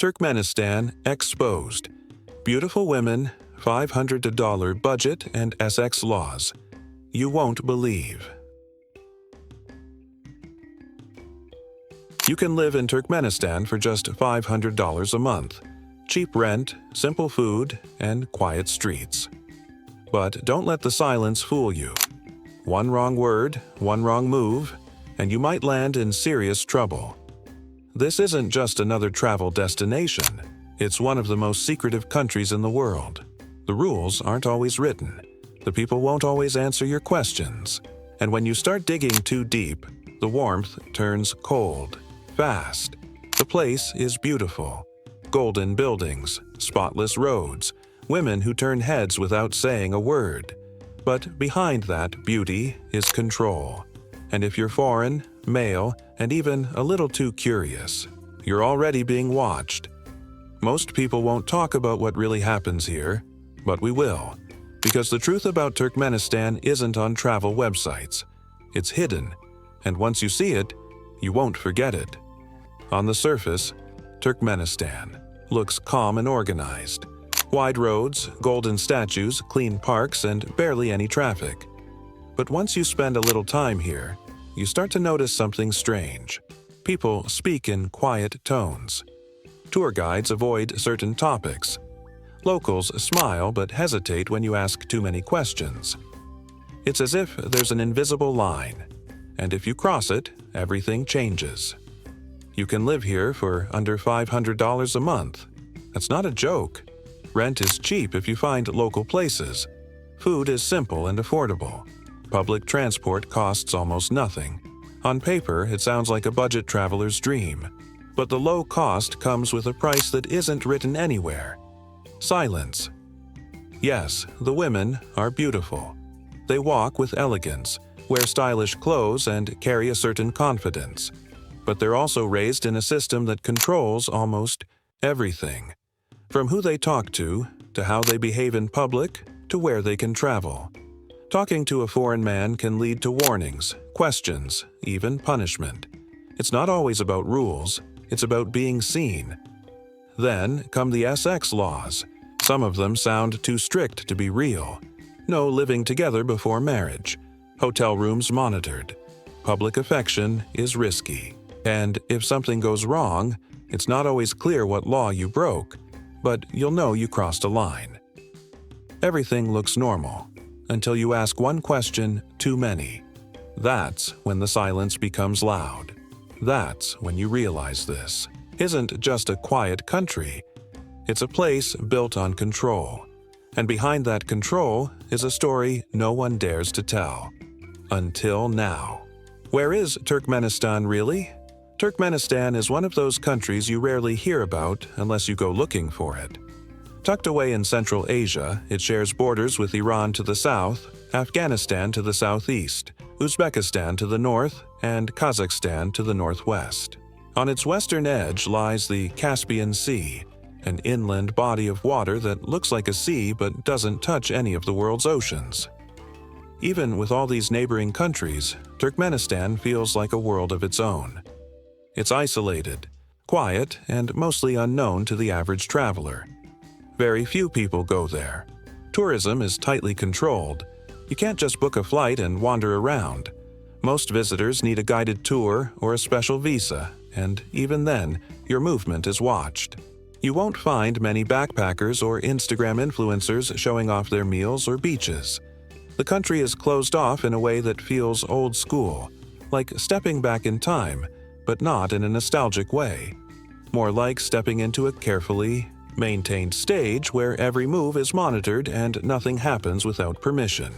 Turkmenistan exposed. Beautiful women, $500 budget and SX laws. You won't believe. You can live in Turkmenistan for just $500 a month. Cheap rent, simple food, and quiet streets. But don't let the silence fool you. One wrong word, one wrong move, and you might land in serious trouble. This isn't just another travel destination. It's one of the most secretive countries in the world. The rules aren't always written. The people won't always answer your questions. And when you start digging too deep, the warmth turns cold, fast. The place is beautiful. Golden buildings, spotless roads, women who turn heads without saying a word. But behind that beauty is control. And if you're foreign, male, and even a little too curious, you're already being watched. Most people won't talk about what really happens here, but we will. Because the truth about Turkmenistan isn't on travel websites. It's hidden, and once you see it, you won't forget it. On the surface, Turkmenistan looks calm and organized. Wide roads, golden statues, clean parks, and barely any traffic. But once you spend a little time here, you start to notice something strange. People speak in quiet tones. Tour guides avoid certain topics. Locals smile but hesitate when you ask too many questions. It's as if there's an invisible line, and if you cross it, everything changes. You can live here for under $500 a month. That's not a joke. Rent is cheap if you find local places. Food is simple and affordable. Public transport costs almost nothing. On paper, it sounds like a budget traveler's dream. But the low cost comes with a price that isn't written anywhere. Silence. Yes, the women are beautiful. They walk with elegance, wear stylish clothes, and carry a certain confidence. But they're also raised in a system that controls almost everything. From who they talk to how they behave in public, to where they can travel. Talking to a foreign man can lead to warnings, questions, even punishment. It's not always about rules, it's about being seen. Then come the SX laws. Some of them sound too strict to be real. No living together before marriage. Hotel rooms monitored. Public affection is risky. And if something goes wrong, it's not always clear what law you broke, but you'll know you crossed a line. Everything looks normal, until you ask one question too many. That's when the silence becomes loud. That's when you realize this isn't just a quiet country. It's a place built on control. And behind that control is a story no one dares to tell. Until now. Where is Turkmenistan really? Turkmenistan is one of those countries you rarely hear about unless you go looking for it. Tucked away in Central Asia, it shares borders with Iran to the south, Afghanistan to the southeast, Uzbekistan to the north, and Kazakhstan to the northwest. On its western edge lies the Caspian Sea, an inland body of water that looks like a sea but doesn't touch any of the world's oceans. Even with all these neighboring countries, Turkmenistan feels like a world of its own. It's isolated, quiet, and mostly unknown to the average traveler. Very few people go there. Tourism is tightly controlled. You can't just book a flight and wander around. Most visitors need a guided tour or a special visa, and even then, your movement is watched. You won't find many backpackers or Instagram influencers showing off their meals or beaches. The country is closed off in a way that feels old school, like stepping back in time, but not in a nostalgic way. More like stepping into a carefully maintained stage where every move is monitored and nothing happens without permission.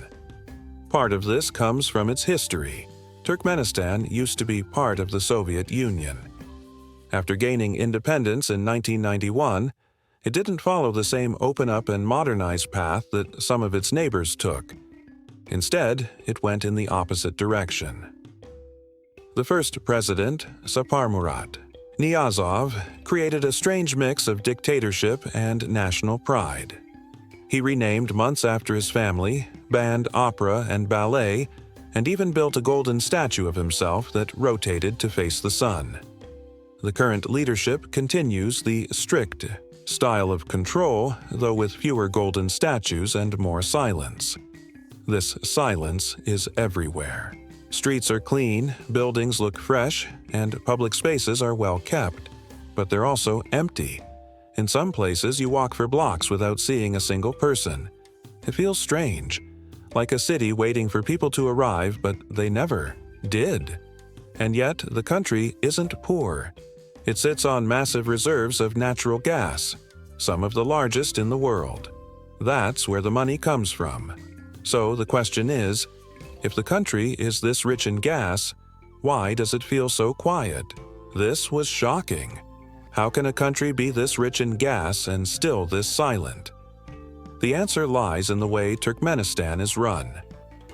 Part of this comes from its history. Turkmenistan used to be part of the Soviet Union. After gaining independence in 1991, it didn't follow the same open-up and modernized path that some of its neighbors took. Instead, it went in the opposite direction. The first president, Saparmurat Niyazov, created a strange mix of dictatorship and national pride. He renamed months after his family, banned opera and ballet, and even built a golden statue of himself that rotated to face the sun. The current leadership continues the strict style of control, though with fewer golden statues and more silence. This silence is everywhere. Streets are clean, buildings look fresh, and public spaces are well kept. But they're also empty. In some places, you walk for blocks without seeing a single person. It feels strange, like a city waiting for people to arrive, but they never did. And yet, the country isn't poor. It sits on massive reserves of natural gas, some of the largest in the world. That's where the money comes from. So the question is, if the country is this rich in gas, why does it feel so quiet? This was shocking. How can a country be this rich in gas and still this silent? The answer lies in the way Turkmenistan is run.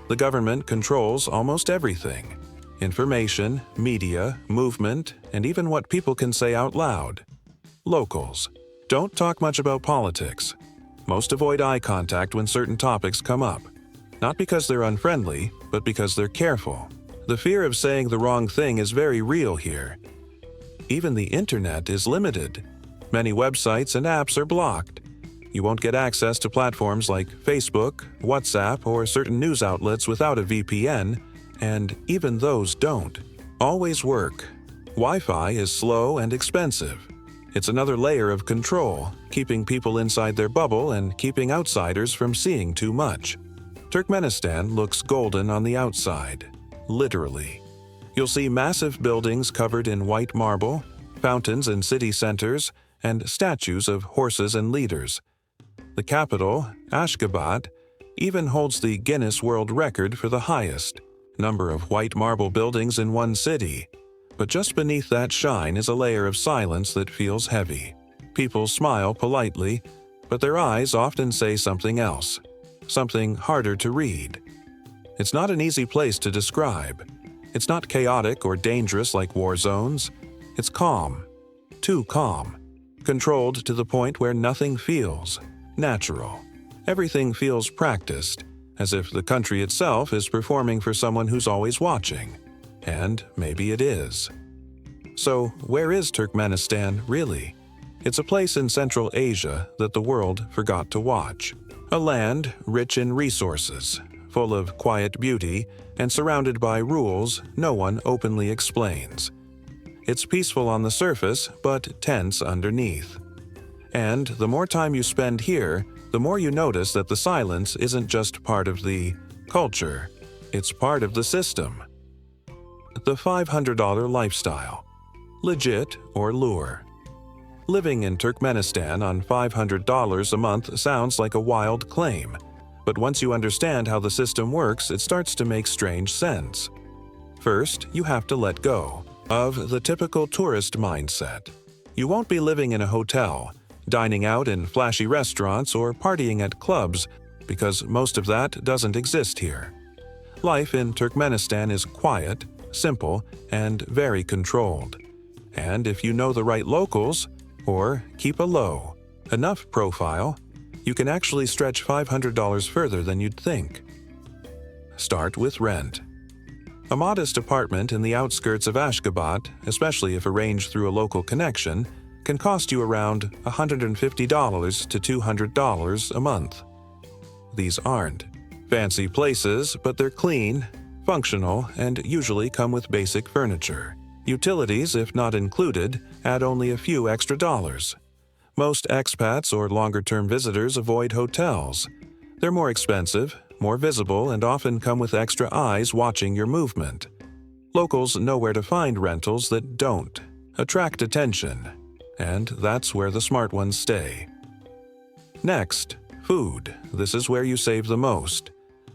The government controls almost everything: information, media, movement, and even what people can say out loud. Locals don't talk much about politics. Most avoid eye contact when certain topics come up. Not because they're unfriendly, but because they're careful. The fear of saying the wrong thing is very real here. Even the internet is limited. Many websites and apps are blocked. You won't get access to platforms like Facebook, WhatsApp, or certain news outlets without a VPN, and even those don't always work. Wi-Fi is slow and expensive. It's another layer of control, keeping people inside their bubble and keeping outsiders from seeing too much. Turkmenistan looks golden on the outside, literally. You'll see massive buildings covered in white marble, fountains in city centers, and statues of horses and leaders. The capital, Ashgabat, even holds the Guinness World Record for the highest number of white marble buildings in one city. But just beneath that shine is a layer of silence that feels heavy. People smile politely, but their eyes often say something else, something harder to read. It's not an easy place to describe. It's not chaotic or dangerous like war zones. It's calm, too calm, controlled to the point where nothing feels natural. Everything feels practiced, as if the country itself is performing for someone who's always watching. And maybe it is. So, where is Turkmenistan really? It's a place in Central Asia that the world forgot to watch. A land rich in resources, full of quiet beauty, and surrounded by rules no one openly explains. It's peaceful on the surface, but tense underneath. And the more time you spend here, the more you notice that the silence isn't just part of the culture, it's part of the system. The $500 lifestyle. Legit or lure? Living in Turkmenistan on $500 a month sounds like a wild claim, but once you understand how the system works, it starts to make strange sense. First, you have to let go of the typical tourist mindset. You won't be living in a hotel, dining out in flashy restaurants, or partying at clubs, because most of that doesn't exist here. Life in Turkmenistan is quiet, simple, and very controlled. And if you know the right locals, or keep a low enough profile, you can actually stretch $500 further than you'd think. Start with rent. A modest apartment in the outskirts of Ashgabat, especially if arranged through a local connection, can cost you around $150 to $200 a month. These aren't fancy places, but they're clean, functional, and usually come with basic furniture. Utilities, if not included, add only a few extra dollars. Most expats or longer-term visitors avoid hotels. They're more expensive, more visible, and often come with extra eyes watching your movement. Locals know where to find rentals that don't attract attention, and that's where the smart ones stay. Next, food. This is where you save the most.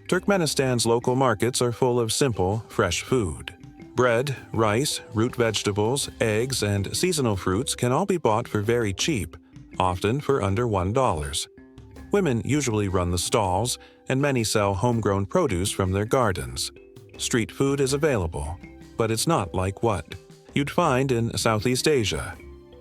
Turkmenistan's local markets are full of simple, fresh food. Bread, rice, root vegetables, eggs, and seasonal fruits can all be bought for very cheap, often for under $1. Women usually run the stalls, and many sell homegrown produce from their gardens. Street food is available, but it's not like what you'd find in Southeast Asia.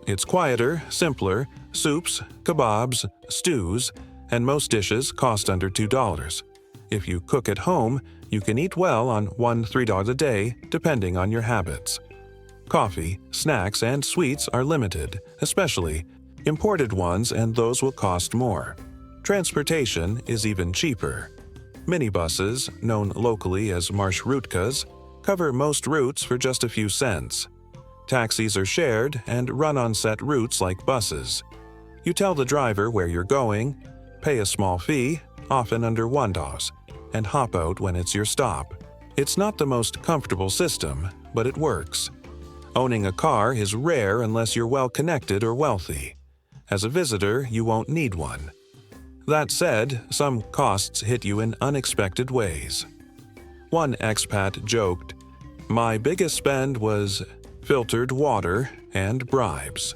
It's quieter, simpler, soups, kebabs, stews, and most dishes cost under $2. If you cook at home, you can eat well on $1–3 a day, depending on your habits. Coffee, snacks, and sweets are limited, especially imported ones, and those will cost more. Transportation is even cheaper. Minibuses, known locally as marshrutkas, cover most routes for just a few cents. Taxis are shared and run on set routes like buses. You tell the driver where you're going, pay a small fee, often under $1, and hop out when it's your stop. It's not the most comfortable system, but it works. Owning a car is rare unless you're well connected or wealthy. As a visitor, you won't need one. That said, some costs hit you in unexpected ways. One expat joked, "My biggest spend was filtered water and bribes."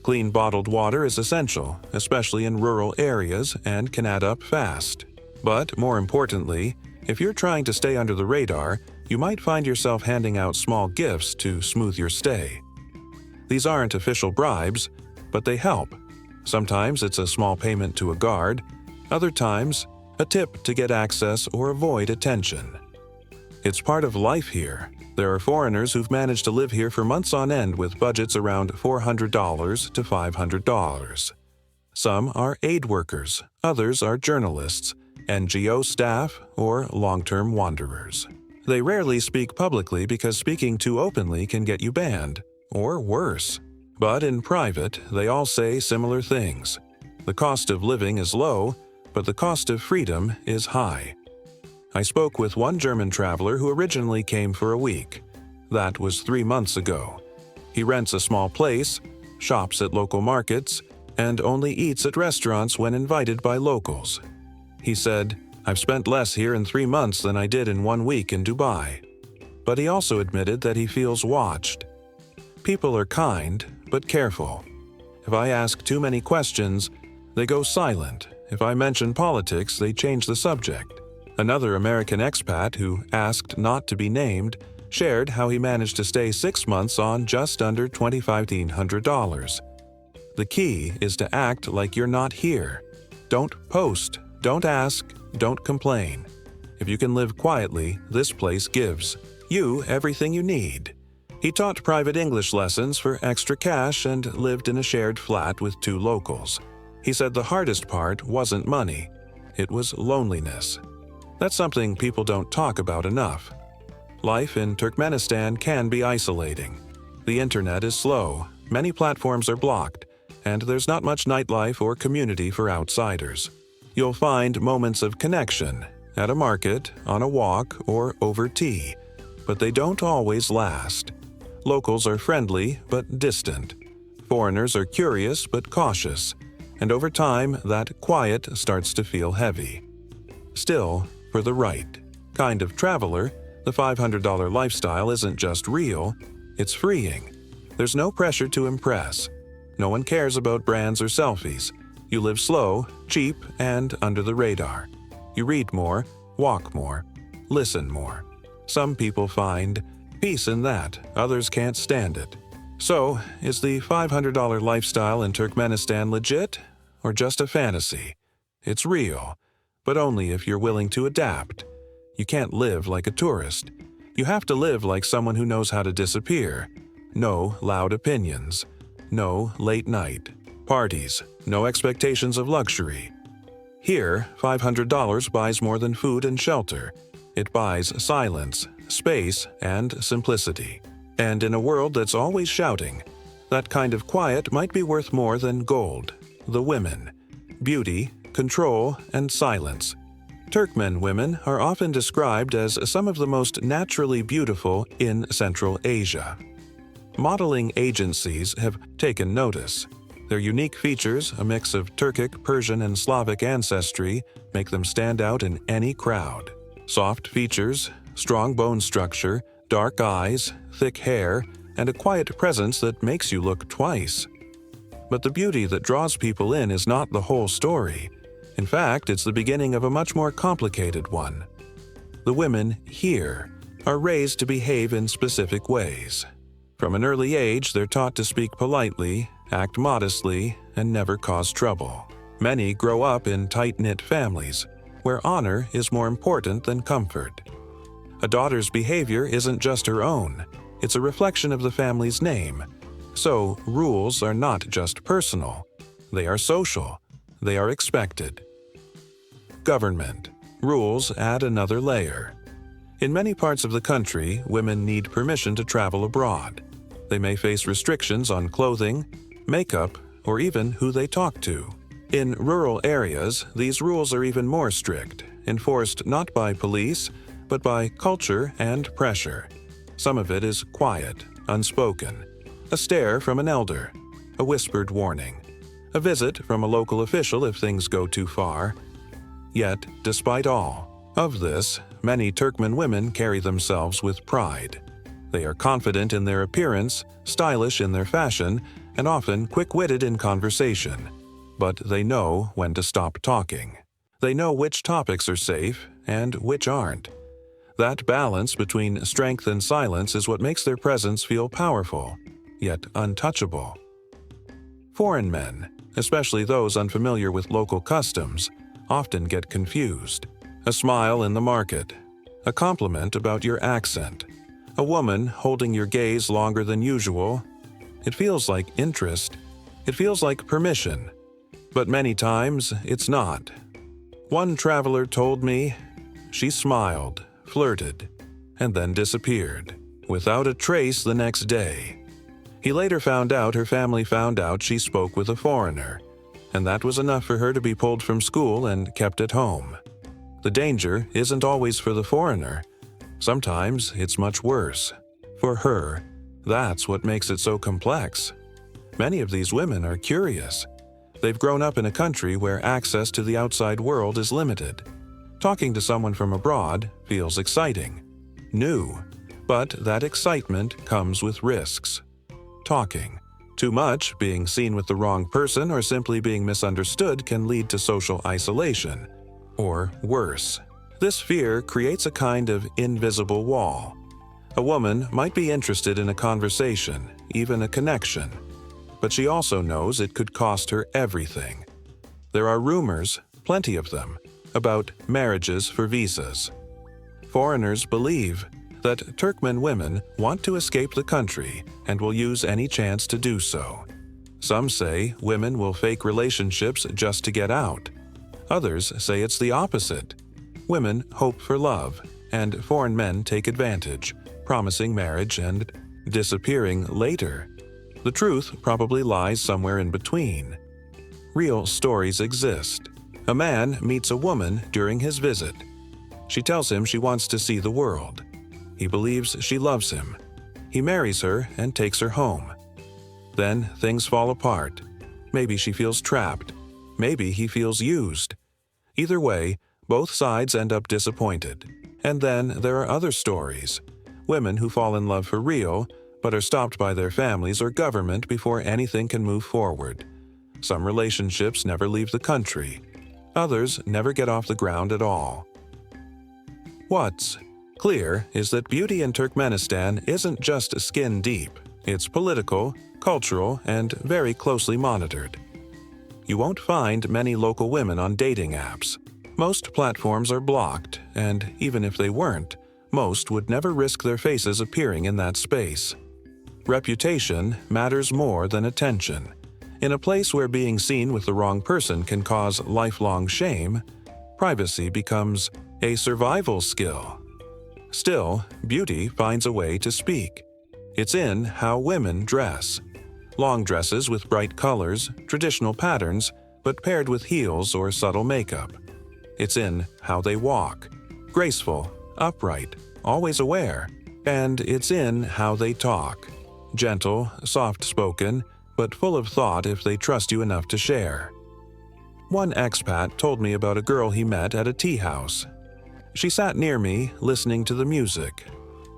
Clean bottled water is essential, especially in rural areas, and can add up fast. But more importantly, if you're trying to stay under the radar, you might find yourself handing out small gifts to smooth your stay. These aren't official bribes, but they help. Sometimes it's a small payment to a guard, other times a tip to get access or avoid attention. It's part of life here. There are foreigners who've managed to live here for months on end with budgets around $400 to $500. Some are aid workers, others are journalists, NGO staff, or long-term wanderers. They rarely speak publicly because speaking too openly can get you banned, or worse. But in private, they all say similar things. The cost of living is low, but the cost of freedom is high. I spoke with one German traveler who originally came for a week. That was 3 months ago. He rents a small place, shops at local markets, and only eats at restaurants when invited by locals. He said, "I've spent less here in 3 months than I did in 1 week in Dubai." But he also admitted that he feels watched. People are kind, but careful. If I ask too many questions, they go silent. If I mention politics, they change the subject. Another American expat who asked not to be named shared how he managed to stay 6 months on just under $2,500. The key is to act like you're not here. Don't post, don't ask, don't complain. If you can live quietly, this place gives you everything you need. He taught private English lessons for extra cash and lived in a shared flat with 2 locals. He said the hardest part wasn't money, it was loneliness. That's something people don't talk about enough. Life in Turkmenistan can be isolating. The internet is slow, many platforms are blocked, and there's not much nightlife or community for outsiders. You'll find moments of connection at a market, on a walk, or over tea, but they don't always last. Locals are friendly but distant. Foreigners are curious but cautious, and over time that quiet starts to feel heavy. Still, for the right kind of traveler, the $500 lifestyle isn't just real, it's freeing. There's no pressure to impress. No one cares about brands or selfies. You live slow, cheap, and under the radar. You read more, walk more, listen more. Some people find peace in that, others can't stand it. So, is the $500 lifestyle in Turkmenistan legit, or just a fantasy? It's real, but only if you're willing to adapt. You can't live like a tourist. You have to live like someone who knows how to disappear. No loud opinions. No late night. Parties. No expectations of luxury. Here, $500 buys more than food and shelter. It buys silence, space, and simplicity. And in a world that's always shouting, that kind of quiet might be worth more than gold. The women. Beauty, control, and silence. Turkmen women are often described as some of the most naturally beautiful in Central Asia. Modeling agencies have taken notice. Their unique features, a mix of Turkic, Persian, and Slavic ancestry, make them stand out in any crowd. Soft features, strong bone structure, dark eyes, thick hair, and a quiet presence that makes you look twice. But the beauty that draws people in is not the whole story. In fact, it's the beginning of a much more complicated one. The women here are raised to behave in specific ways. From an early age, they're taught to speak politely, act modestly, and never cause trouble. Many grow up in tight-knit families, where honor is more important than comfort. A daughter's behavior isn't just her own. It's a reflection of the family's name. So, rules are not just personal. They are social. They are expected. Government. Rules add another layer. In many parts of the country, women need permission to travel abroad. They may face restrictions on clothing, makeup, or even who they talk to. In rural areas, these rules are even more strict, enforced not by police, but by culture and pressure. Some of it is quiet, unspoken. A stare from an elder, a whispered warning, a visit from a local official if things go too far. Yet, despite all of this, many Turkmen women carry themselves with pride. They are confident in their appearance, stylish in their fashion, and often quick-witted in conversation. But they know when to stop talking. They know which topics are safe and which aren't. That balance between strength and silence is what makes their presence feel powerful, yet untouchable. Foreign men, especially those unfamiliar with local customs, often get confused. A smile in the market, a compliment about your accent, a woman holding your gaze longer than usual. It feels like interest. It feels like permission. But many times, it's not. One traveler told me, she smiled, flirted, and then disappeared, without a trace the next day. He later found out her family found out she spoke with a foreigner, and that was enough for her to be pulled from school and kept at home. The danger isn't always for the foreigner. Sometimes it's much worse. For her, that's what makes it so complex. Many of these women are curious. They've grown up in a country where access to the outside world is limited. Talking to someone from abroad feels exciting, new, but that excitement comes with risks. Talking. Too much, being seen with the wrong person, or simply being misunderstood can lead to social isolation. Or worse. This fear creates a kind of invisible wall. A woman might be interested in a conversation, even a connection, but she also knows it could cost her everything. There are rumors, plenty of them, about marriages for visas. Foreigners believe that Turkmen women want to escape the country and will use any chance to do so. Some say women will fake relationships just to get out. Others say it's the opposite. Women hope for love, and foreign men take advantage, promising marriage and disappearing later. The truth probably lies somewhere in between. Real stories exist. A man meets a woman during his visit. She tells him she wants to see the world. He believes she loves him. He marries her and takes her home. Then things fall apart. Maybe she feels trapped. Maybe he feels used. Either way, both sides end up disappointed. And then there are other stories. Women who fall in love for real, but are stopped by their families or government before anything can move forward. Some relationships never leave the country. Others never get off the ground at all. What's clear is that beauty in Turkmenistan isn't just skin deep. It's political, cultural, and very closely monitored. You won't find many local women on dating apps. Most platforms are blocked, and even if they weren't, most would never risk their faces appearing in that space. Reputation matters more than attention. In a place where being seen with the wrong person can cause lifelong shame, privacy becomes a survival skill. Still, beauty finds a way to speak. It's in how women dress. Long dresses with bright colors, traditional patterns, but paired with heels or subtle makeup. It's in how they walk. Graceful, upright, always aware. And it's in how they talk. Gentle, soft-spoken, but full of thought if they trust you enough to share. One expat told me about a girl he met at a tea house. She sat near me, listening to the music.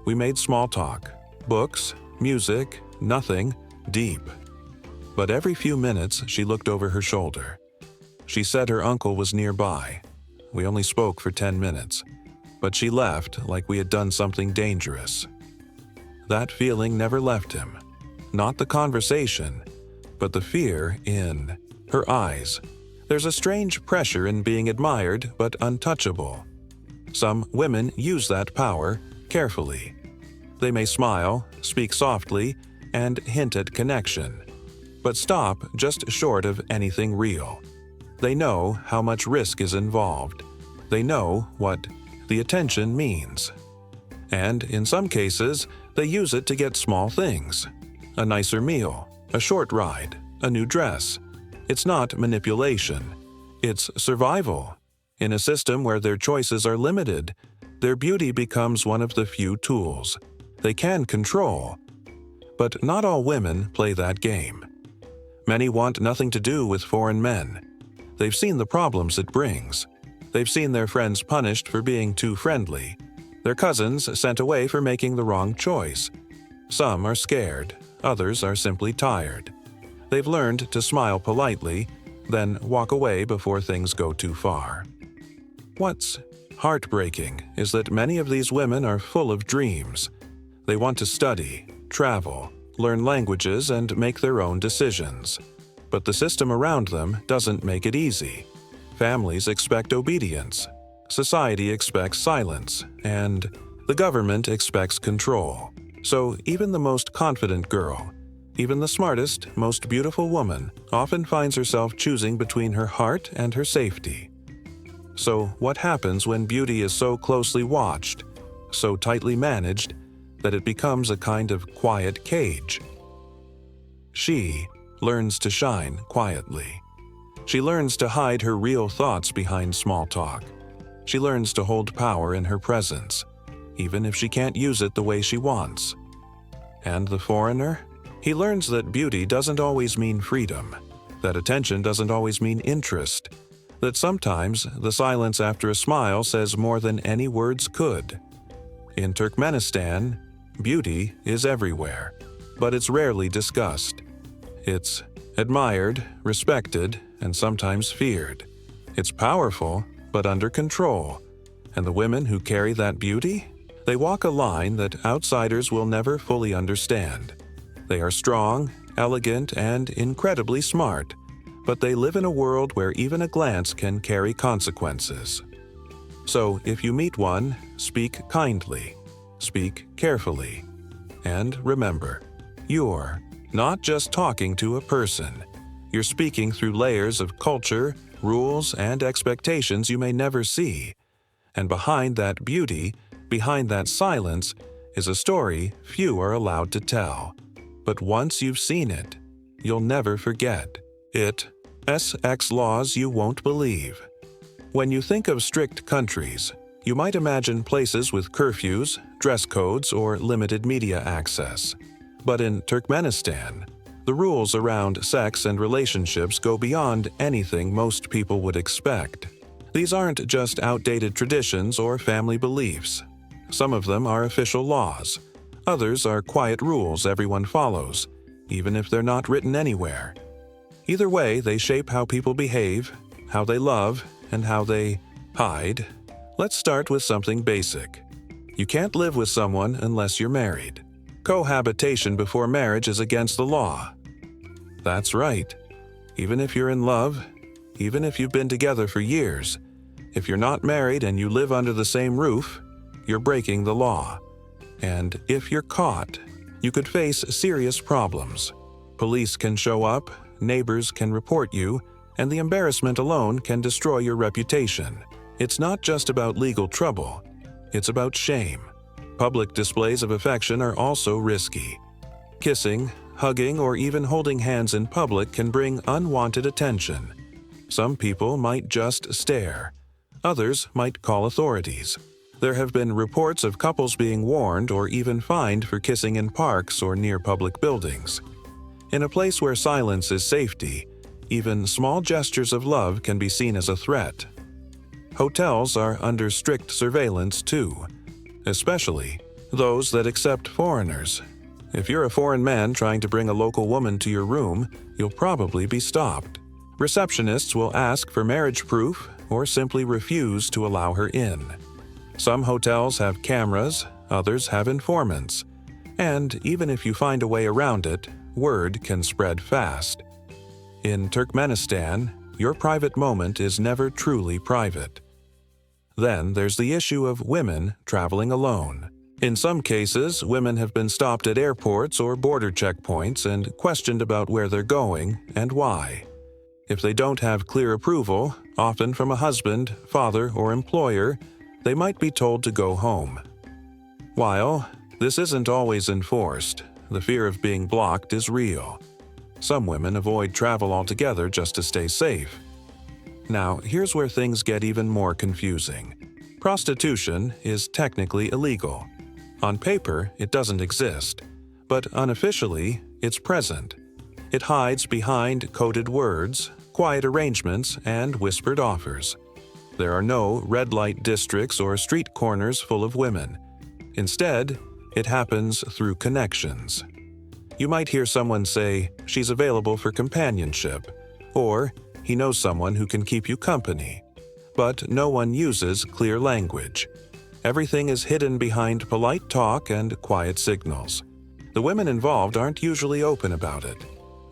We made small talk. Books, music, nothing deep. But every few minutes, she looked over her shoulder. She said her uncle was nearby. We only spoke for 10 minutes, but she left like we had done something dangerous. That feeling never left him. Not the conversation, but the fear in her eyes. There's a strange pressure in being admired but untouchable. Some women use that power carefully. They may smile, speak softly, and hint at connection, but stop just short of anything real. They know how much risk is involved. They know what the attention means. And in some cases, they use it to get small things: a nicer meal, a short ride, a new dress. It's not manipulation. It's survival. In a system where their choices are limited, their beauty becomes one of the few tools they can control. But not all women play that game. Many want nothing to do with foreign men. They've seen the problems it brings. They've seen their friends punished for being too friendly, their cousins sent away for making the wrong choice. Some are scared, others are simply tired. They've learned to smile politely, then walk away before things go too far. What's heartbreaking is that many of these women are full of dreams. They want to study, travel, learn languages, and make their own decisions. But the system around them doesn't make it easy. Families expect obedience, society expects silence, and the government expects control. So even the most confident girl, even the smartest, most beautiful woman, often finds herself choosing between her heart and her safety. So what happens when beauty is so closely watched, so tightly managed, that it becomes a kind of quiet cage? She learns to shine quietly. She learns to hide her real thoughts behind small talk. She learns to hold power in her presence, even if she can't use it the way she wants. And the foreigner? He learns that beauty doesn't always mean freedom, that attention doesn't always mean interest, that sometimes the silence after a smile says more than any words could. In Turkmenistan, beauty is everywhere, but it's rarely discussed. It's admired, respected, and sometimes feared. It's powerful, but under control. And the women who carry that beauty? They walk a line that outsiders will never fully understand. They are strong, elegant, and incredibly smart, but they live in a world where even a glance can carry consequences. So if you meet one, speak kindly, speak carefully, and remember, you're not just talking to a person. You're speaking through layers of culture, rules, and expectations you may never see. And behind that beauty, behind that silence, is a story few are allowed to tell. But once you've seen it, you'll never forget. It SX laws you won't believe. When you think of strict countries, you might imagine places with curfews, dress codes, or limited media access. But in Turkmenistan, the rules around sex and relationships go beyond anything most people would expect. These aren't just outdated traditions or family beliefs. Some of them are official laws. Others are quiet rules everyone follows, even if they're not written anywhere. Either way, they shape how people behave, how they love, and how they hide. Let's start with something basic. You can't live with someone unless you're married. Cohabitation before marriage is against the law. That's right. Even if you're in love, even if you've been together for years, if you're not married and you live under the same roof, you're breaking the law. And if you're caught, you could face serious problems. Police can show up, neighbors can report you, and the embarrassment alone can destroy your reputation. It's not just about legal trouble, it's about shame. Public displays of affection are also risky. Kissing, hugging, or even holding hands in public can bring unwanted attention. Some people might just stare. Others might call authorities. There have been reports of couples being warned or even fined for kissing in parks or near public buildings. In a place where silence is safety, even small gestures of love can be seen as a threat. Hotels are under strict surveillance too, especially those that accept foreigners. If you're a foreign man trying to bring a local woman to your room, you'll probably be stopped. Receptionists will ask for marriage proof or simply refuse to allow her in. Some hotels have cameras, others have informants. And even if you find a way around it, word can spread fast. In Turkmenistan, your private moment is never truly private. Then there's the issue of women traveling alone. In some cases, women have been stopped at airports or border checkpoints and questioned about where they're going and why. If they don't have clear approval, often from a husband, father, or employer, they might be told to go home. While this isn't always enforced, the fear of being blocked is real. Some women avoid travel altogether just to stay safe. Now, here's where things get even more confusing. Prostitution is technically illegal. On paper, it doesn't exist, but unofficially, it's present. It hides behind coded words, quiet arrangements, and whispered offers. There are no red light districts or street corners full of women. Instead, it happens through connections. You might hear someone say, "She's available for companionship," or "He knows someone who can keep you company." But no one uses clear language. Everything is hidden behind polite talk and quiet signals. The women involved aren't usually open about it.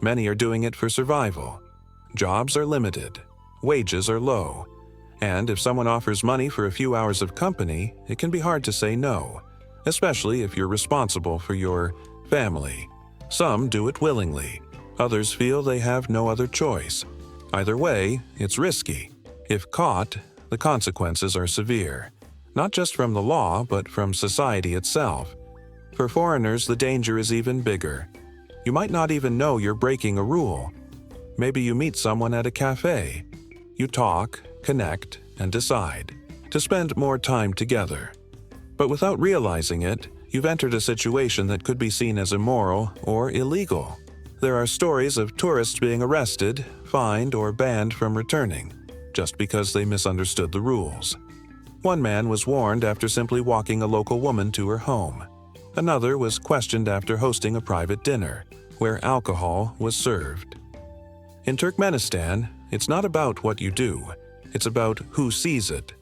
Many are doing it for survival. Jobs are limited. Wages are low. And if someone offers money for a few hours of company, it can be hard to say no, especially if you're responsible for your family. Some do it willingly. Others feel they have no other choice. Either way, it's risky. If caught, the consequences are severe, not just from the law, but from society itself. For foreigners, the danger is even bigger. You might not even know you're breaking a rule. Maybe you meet someone at a cafe. You talk, connect, and decide to spend more time together. But without realizing it, you've entered a situation that could be seen as immoral or illegal. There are stories of tourists being arrested, fined, or banned from returning, just because they misunderstood the rules. One man was warned after simply walking a local woman to her home. Another was questioned after hosting a private dinner, where alcohol was served. In Turkmenistan, it's not about what you do, it's about who sees it.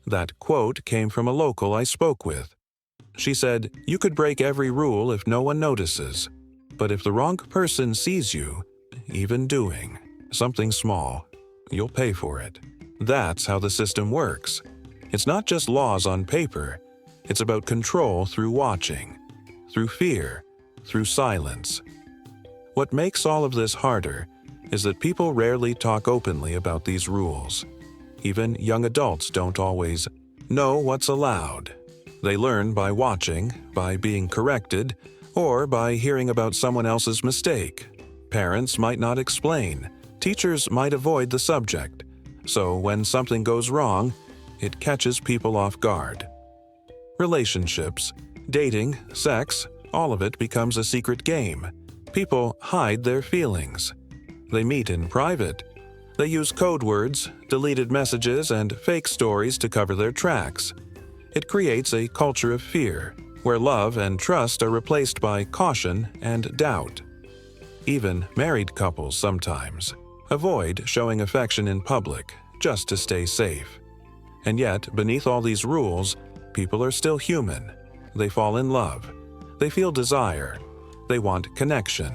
That quote came from a local I spoke with. She said, "You could break every rule if no one notices, but if the wrong person sees you, even doing something small, you'll pay for it." That's how the system works. It's not just laws on paper, it's about control through watching, through fear, through silence. What makes all of this harder is that people rarely talk openly about these rules. Even young adults don't always know what's allowed. They learn by watching, by being corrected, or by hearing about someone else's mistake. Parents might not explain. Teachers might avoid the subject. So when something goes wrong, it catches people off guard. Relationships, dating, sex, all of it becomes a secret game. People hide their feelings. They meet in private. They use code words, deleted messages, and fake stories to cover their tracks. It creates a culture of fear, where love and trust are replaced by caution and doubt. Even married couples sometimes avoid showing affection in public just to stay safe. And yet, beneath all these rules, people are still human. They fall in love. They feel desire. They want connection.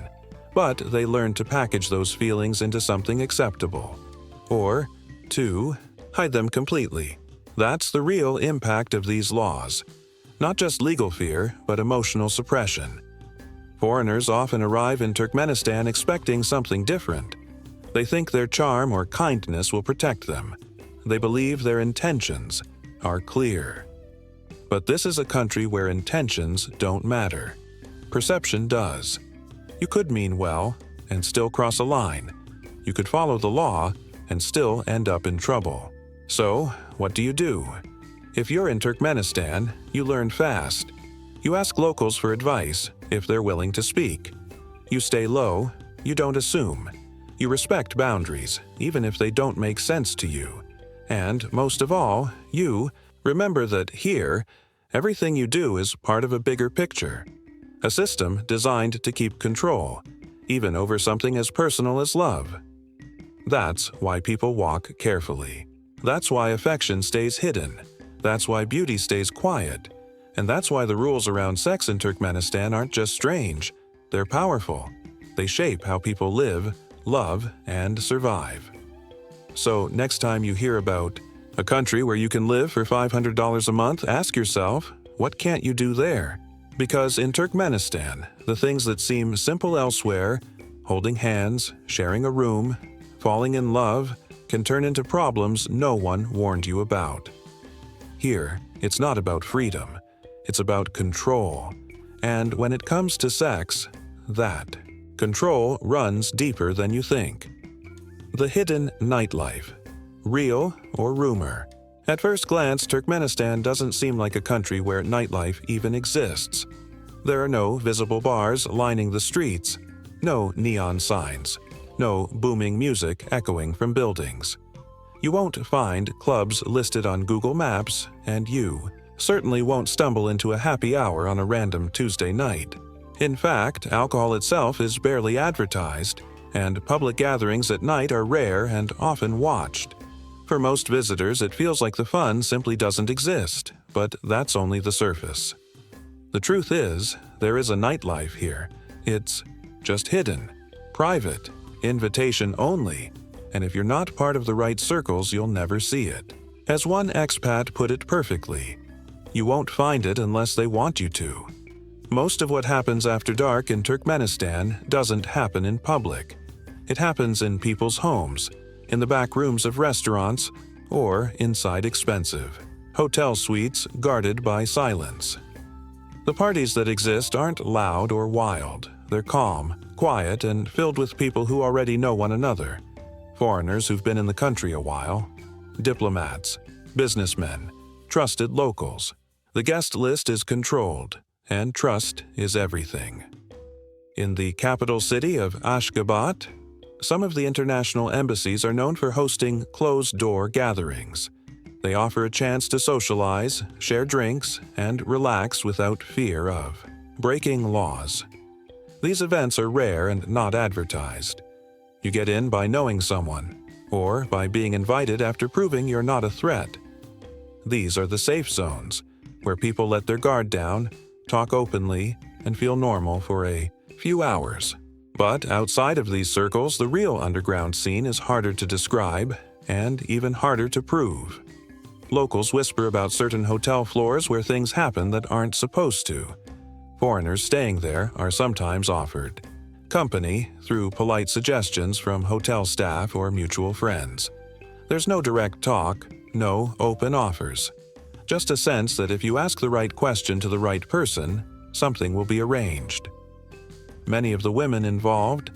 But they learn to package those feelings into something acceptable. Or, 2, hide them completely. That's the real impact of these laws. Not just legal fear, but emotional suppression. Foreigners often arrive in Turkmenistan expecting something different. They think their charm or kindness will protect them. They believe their intentions are clear. But this is a country where intentions don't matter. Perception does. You could mean well and still cross a line. You could follow the law and still end up in trouble. So, what do? If you're in Turkmenistan, you learn fast. You ask locals for advice if they're willing to speak. You stay low, you don't assume. You respect boundaries, even if they don't make sense to you. And, most of all, you remember that here, everything you do is part of a bigger picture. A system designed to keep control, even over something as personal as love. That's why people walk carefully. That's why affection stays hidden. That's why beauty stays quiet. And that's why the rules around sex in Turkmenistan aren't just strange. They're powerful. They shape how people live, love, and survive. So next time you hear about a country where you can live for $500 a month, ask yourself, what can't you do there? Because in Turkmenistan, the things that seem simple elsewhere, holding hands, sharing a room, falling in love, can turn into problems no one warned you about. Here, it's not about freedom, it's about control. And when it comes to sex, that control runs deeper than you think. The Hidden Nightlife. Real or rumor? At first glance, Turkmenistan doesn't seem like a country where nightlife even exists. There are no visible bars lining the streets, no neon signs, no booming music echoing from buildings. You won't find clubs listed on Google Maps, and you certainly won't stumble into a happy hour on a random Tuesday night. In fact, alcohol itself is barely advertised, and public gatherings at night are rare and often watched. For most visitors, it feels like the fun simply doesn't exist, but that's only the surface. The truth is, there is a nightlife here. It's just hidden, private, invitation only, and if you're not part of the right circles, you'll never see it. As one expat put it perfectly, you won't find it unless they want you to. Most of what happens after dark in Turkmenistan doesn't happen in public. It happens in people's homes, in the back rooms of restaurants, or inside expensive hotel suites guarded by silence. The parties that exist aren't loud or wild. They're calm, quiet, and filled with people who already know one another. Foreigners who've been in the country a while, diplomats, businessmen, trusted locals. The guest list is controlled, and trust is everything. In the capital city of Ashgabat, some of the international embassies are known for hosting closed-door gatherings. They offer a chance to socialize, share drinks, and relax without fear of breaking laws. These events are rare and not advertised. You get in by knowing someone, or by being invited after proving you're not a threat. These are the safe zones, where people let their guard down, talk openly, and feel normal for a few hours. But outside of these circles, the real underground scene is harder to describe and even harder to prove. Locals whisper about certain hotel floors where things happen that aren't supposed to. Foreigners staying there are sometimes offered company through polite suggestions from hotel staff or mutual friends. There's no direct talk, no open offers. Just a sense that if you ask the right question to the right person, something will be arranged. Many of the women involved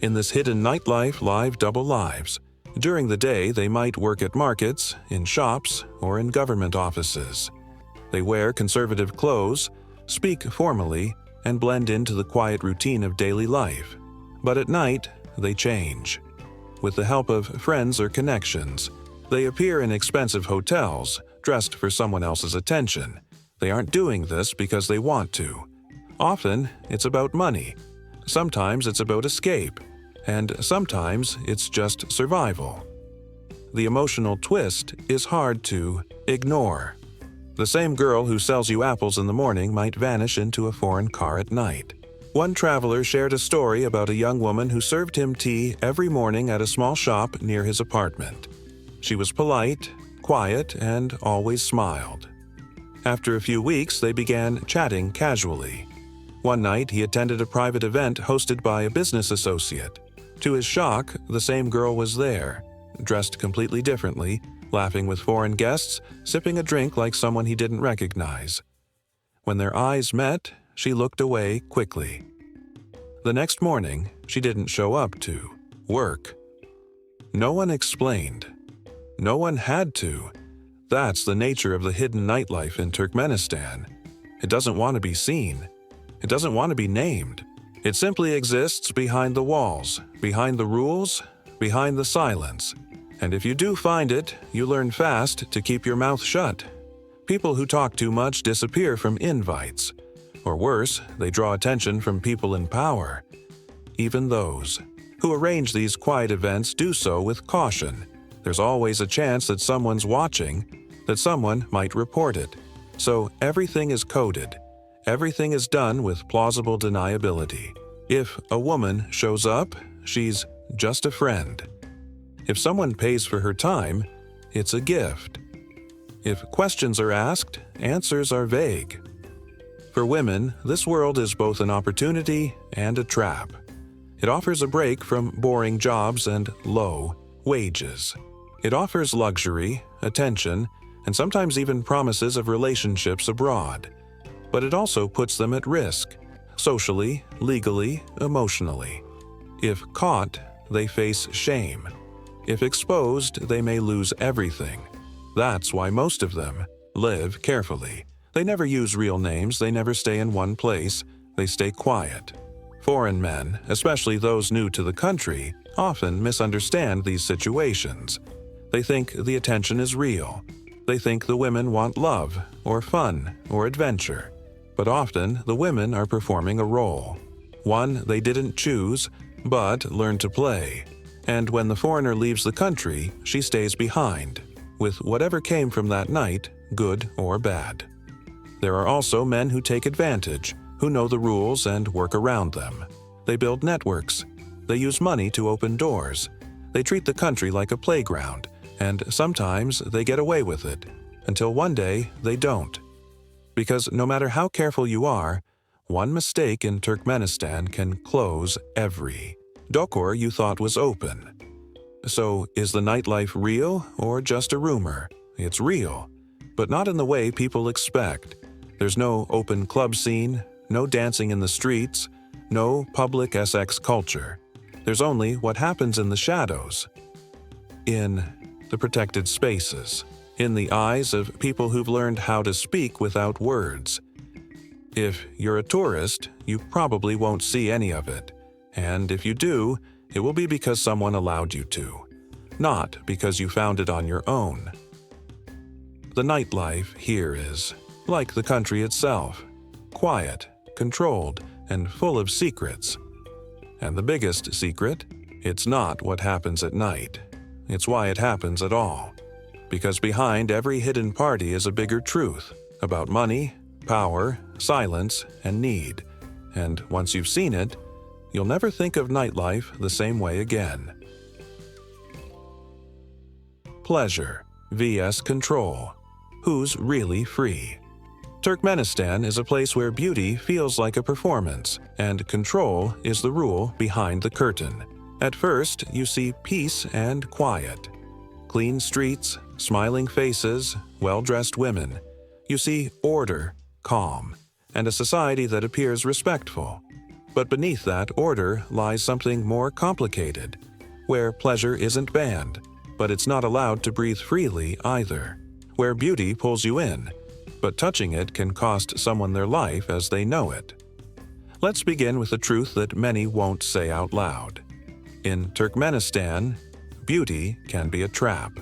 in this hidden nightlife live double lives. During the day, they might work at markets, in shops, or in government offices. They wear conservative clothes, speak formally, and blend into the quiet routine of daily life. But at night, they change. With the help of friends or connections, they appear in expensive hotels, dressed for someone else's attention. They aren't doing this because they want to. Often, it's about money. Sometimes it's about escape. And sometimes it's just survival. The emotional twist is hard to ignore. The same girl who sells you apples in the morning might vanish into a foreign car at night. One traveler shared a story about a young woman who served him tea every morning at a small shop near his apartment. She was polite, quiet, and always smiled. After a few weeks, they began chatting casually. One night, he attended a private event hosted by a business associate. To his shock, the same girl was there, dressed completely differently, laughing with foreign guests, sipping a drink like someone he didn't recognize. When their eyes met, she looked away quickly. The next morning, she didn't show up to work. No one explained. No one had to. That's the nature of the hidden nightlife in Turkmenistan. It doesn't want to be seen. It doesn't want to be named. It simply exists behind the walls, behind the rules, behind the silence. And if you do find it, you learn fast to keep your mouth shut. People who talk too much disappear from invites. Or worse, they draw attention from people in power. Even those who arrange these quiet events do so with caution. There's always a chance that someone's watching, that someone might report it. So everything is coded. Everything is done with plausible deniability. If a woman shows up, she's just a friend. If someone pays for her time, it's a gift. If questions are asked, answers are vague. For women, this world is both an opportunity and a trap. It offers a break from boring jobs and low wages. It offers luxury, attention, and sometimes even promises of relationships abroad. But it also puts them at risk, socially, legally, emotionally. If caught, they face shame. If exposed, they may lose everything. That's why most of them live carefully. They never use real names, they never stay in one place, they stay quiet. Foreign men, especially those new to the country, often misunderstand these situations. They think the attention is real. They think the women want love, or fun, or adventure. But often, the women are performing a role. One they didn't choose, but learned to play. And when the foreigner leaves the country, she stays behind, with whatever came from that night, good or bad. There are also men who take advantage, who know the rules and work around them. They build networks. They use money to open doors. They treat the country like a playground, and sometimes they get away with it, until one day they don't. Because no matter how careful you are, one mistake in Turkmenistan can close every door you thought was open. So, is the nightlife real or just a rumor? It's real, but not in the way people expect. There's no open club scene, no dancing in the streets, no public SX culture. There's only what happens in the shadows, in the protected spaces, in the eyes of people who've learned how to speak without words. If you're a tourist, you probably won't see any of it, and if you do, it will be because someone allowed you to, not because you found it on your own. The nightlife here is like the country itself, quiet, controlled, and full of secrets. And the biggest secret, it's not what happens at night. It's why it happens at all. Because behind every hidden party is a bigger truth about money, power, silence, and need. And once you've seen it, you'll never think of nightlife the same way again. Pleasure vs. control. Who's really free? Turkmenistan is a place where beauty feels like a performance, and control is the rule behind the curtain. At first, you see peace and quiet. Clean streets, smiling faces, well-dressed women. You see order, calm, and a society that appears respectful. But beneath that order lies something more complicated, where pleasure isn't banned, but it's not allowed to breathe freely either. Where beauty pulls you in, but touching it can cost someone their life as they know it. Let's begin with a truth that many won't say out loud. In Turkmenistan, beauty can be a trap.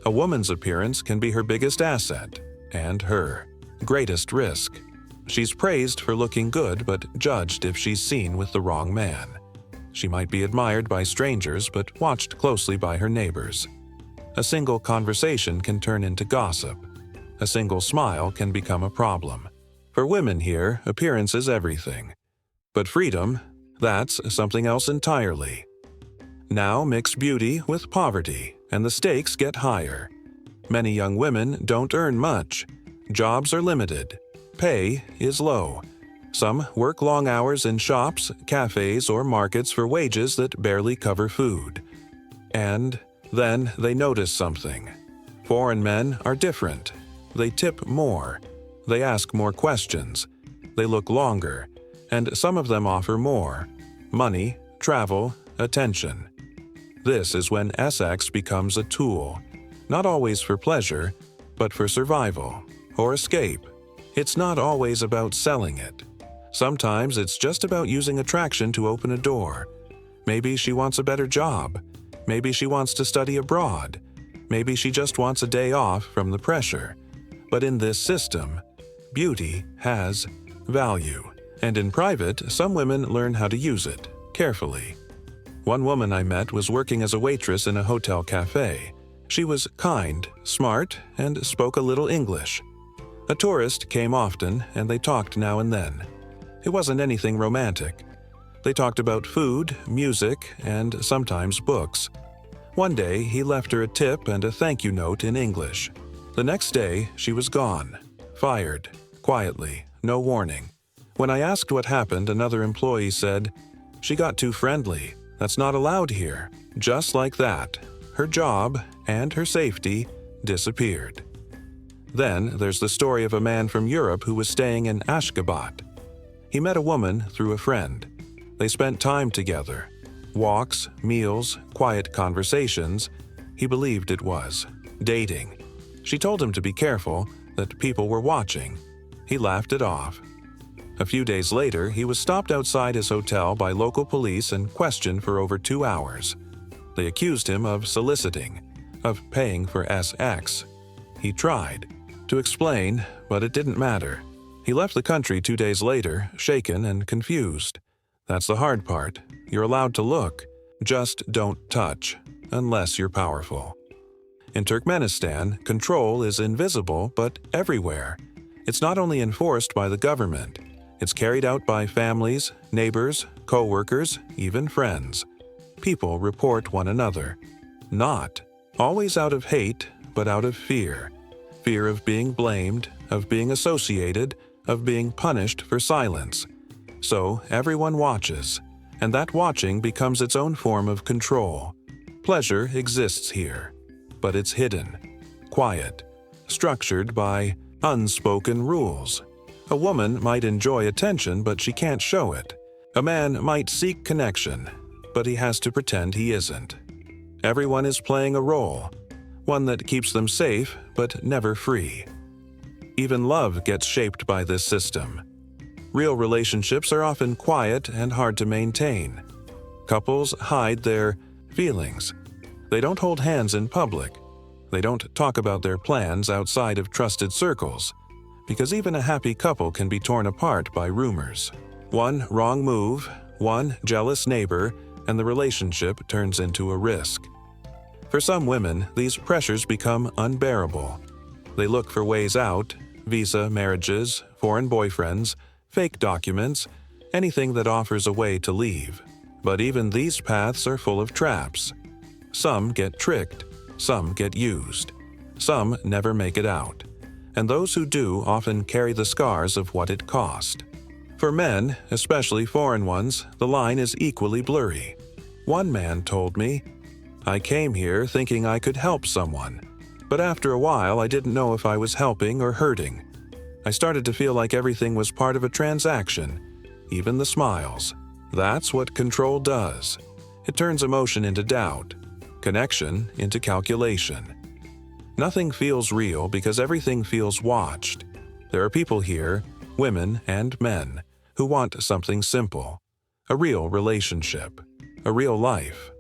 A woman's appearance can be her biggest asset and her greatest risk. She's praised for looking good but judged if she's seen with the wrong man. She might be admired by strangers but watched closely by her neighbors. A single conversation can turn into gossip. A single smile can become a problem. For women here, appearance is everything. But freedom, that's something else entirely. Now mix beauty with poverty, and the stakes get higher. Many young women don't earn much. Jobs are limited. Pay is low. Some work long hours in shops, cafes, or markets for wages that barely cover food. And then they notice something. Foreign men are different. They tip more. They ask more questions. They look longer. And some of them offer more. Money, travel, attention. This is when SX becomes a tool. Not always for pleasure, but for survival or escape. It's not always about selling it. Sometimes it's just about using attraction to open a door. Maybe she wants a better job. Maybe she wants to study abroad. Maybe she just wants a day off from the pressure. But in this system, beauty has value. And in private, some women learn how to use it, carefully. One woman I met was working as a waitress in a hotel cafe. She was kind, smart, and spoke a little English. A tourist came often, and they talked now and then. It wasn't anything romantic. They talked about food, music, and sometimes books. One day, he left her a tip and a thank you note in English. The next day, she was gone, fired, quietly, no warning. When I asked what happened, another employee said, "She got too friendly. That's not allowed here." Just like that, her job and her safety disappeared. Then there's the story of a man from Europe who was staying in Ashgabat. He met a woman through a friend. They spent time together. Walks, meals, quiet conversations. He believed it was dating. She told him to be careful, that people were watching. He laughed it off. A few days later, he was stopped outside his hotel by local police and questioned for over 2 hours. They accused him of soliciting, of paying for SX. He tried to explain, but it didn't matter. He left the country 2 days later, shaken and confused. That's the hard part. You're allowed to look. Just don't touch, unless you're powerful. In Turkmenistan, control is invisible but everywhere. It's not only enforced by the government. It's carried out by families, neighbors, co-workers, even friends. People report one another. Not always out of hate, but out of fear. Fear of being blamed, of being associated, of being punished for silence. So everyone watches, and that watching becomes its own form of control. Pleasure exists here, but it's hidden, quiet, structured by unspoken rules. A woman might enjoy attention, but she can't show it. A man might seek connection, but he has to pretend he isn't. Everyone is playing a role, one that keeps them safe but never free. Even love gets shaped by this system. Real relationships are often quiet and hard to maintain. Couples hide their feelings. They don't hold hands in public. They don't talk about their plans outside of trusted circles, because even a happy couple can be torn apart by rumors. One wrong move, one jealous neighbor, and the relationship turns into a risk. For some women, these pressures become unbearable. They look for ways out: visa marriages, foreign boyfriends, fake documents, anything that offers a way to leave. But even these paths are full of traps. Some get tricked, some get used, some never make it out. And those who do often carry the scars of what it cost. For men, especially foreign ones, the line is equally blurry. One man told me, "I came here thinking I could help someone, but after a while I didn't know if I was helping or hurting. I started to feel like everything was part of a transaction, even the smiles." That's what control does. It turns emotion into doubt, connection into calculation. Nothing feels real because everything feels watched. There are people here, women and men, who want something simple, a real relationship, a real life.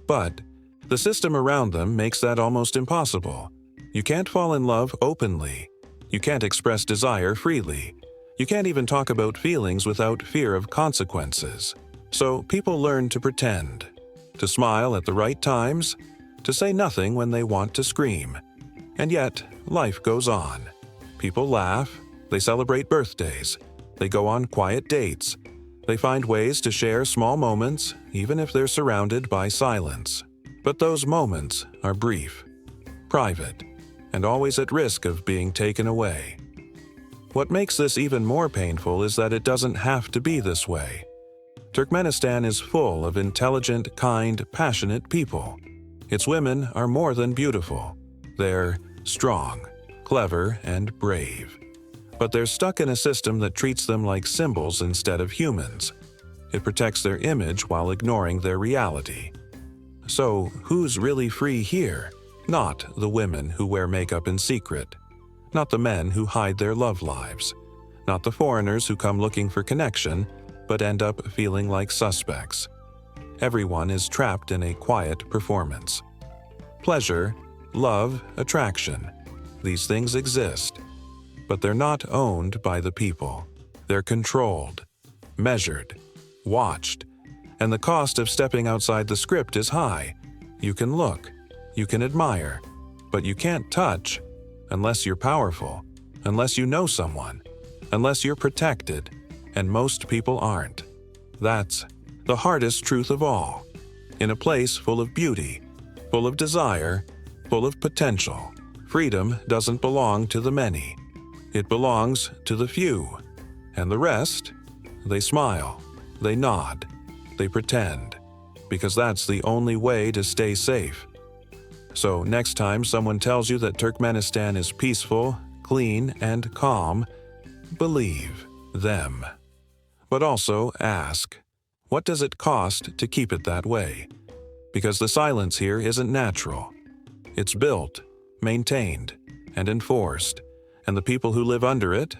But the system around them makes that almost impossible. You can't fall in love openly. You can't express desire freely. You can't even talk about feelings without fear of consequences. So people learn to pretend, to smile at the right times, to say nothing when they want to scream. And yet, life goes on. People laugh, they celebrate birthdays, they go on quiet dates, they find ways to share small moments, even if they're surrounded by silence. But those moments are brief, private, and always at risk of being taken away. What makes this even more painful is that it doesn't have to be this way. Turkmenistan is full of intelligent, kind, passionate people. Its women are more than beautiful. They're strong, clever, and brave. But they're stuck in a system that treats them like symbols instead of humans. It protects their image while ignoring their reality. So, who's really free here? Not the women who wear makeup in secret. Not the men who hide their love lives. Not the foreigners who come looking for connection, but end up feeling like suspects. Everyone is trapped in a quiet performance. Pleasure, love, attraction. These things exist. But they're not owned by the people. They're controlled, measured, watched. And the cost of stepping outside the script is high. You can look, you can admire, but you can't touch unless you're powerful, unless you know someone, unless you're protected, and most people aren't. That's the hardest truth of all. In a place full of beauty, full of desire, full of potential, Freedom doesn't belong to the many. It belongs to the few. And the rest? They smile, they nod, they pretend, because that's the only way to stay safe. So next time someone tells you that Turkmenistan is peaceful, clean, and calm, believe them. But also ask, what does it cost to keep it that way? Because the silence here isn't natural. It's built, maintained, and enforced, and the people who live under it,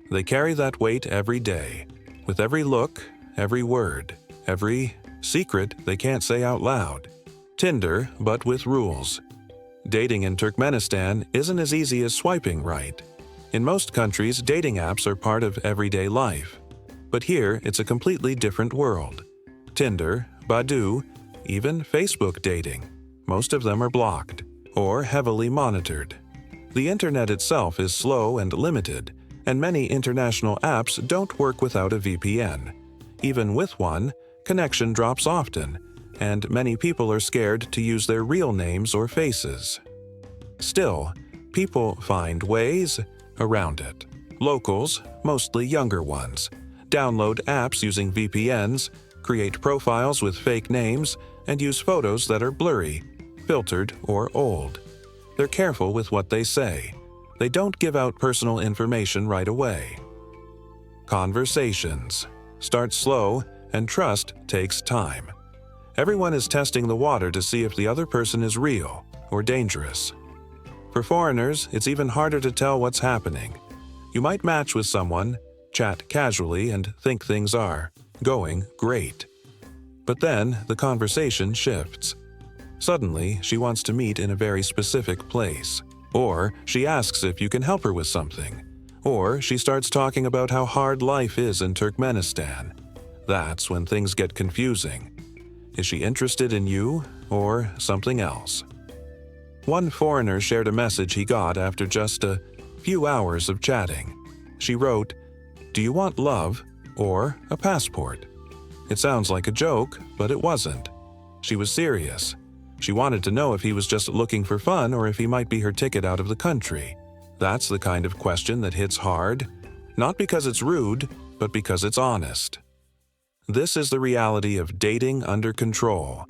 they carry that weight every day, with every look, every word, every secret they can't say out loud. Tinder, but with rules. Dating in Turkmenistan isn't as easy as swiping right. In most countries, dating apps are part of everyday life. But here, it's a completely different world. Tinder, Badoo, even Facebook dating. Most of them are blocked or heavily monitored. The internet itself is slow and limited, and many international apps don't work without a VPN. Even with one, connection drops often, and many people are scared to use their real names or faces. Still, people find ways around it. Locals, mostly younger ones, download apps using VPNs, create profiles with fake names, and use photos that are blurry, filtered, or old. They're careful with what they say. They don't give out personal information right away. Conversations start slow, and trust takes time. Everyone is testing the water to see if the other person is real or dangerous. For foreigners, it's even harder to tell what's happening. You might match with someone, chat casually, and think things are going great. But then the conversation shifts. Suddenly, she wants to meet in a very specific place. Or she asks if you can help her with something. Or she starts talking about how hard life is in Turkmenistan. That's when things get confusing. Is she interested in you or something else? One foreigner shared a message he got after just a few hours of chatting. She wrote, "Do you want love or a passport?" It sounds like a joke, but it wasn't. She was serious. She wanted to know if he was just looking for fun or if he might be her ticket out of the country. That's the kind of question that hits hard, not because it's rude, but because it's honest. This is the reality of dating under control.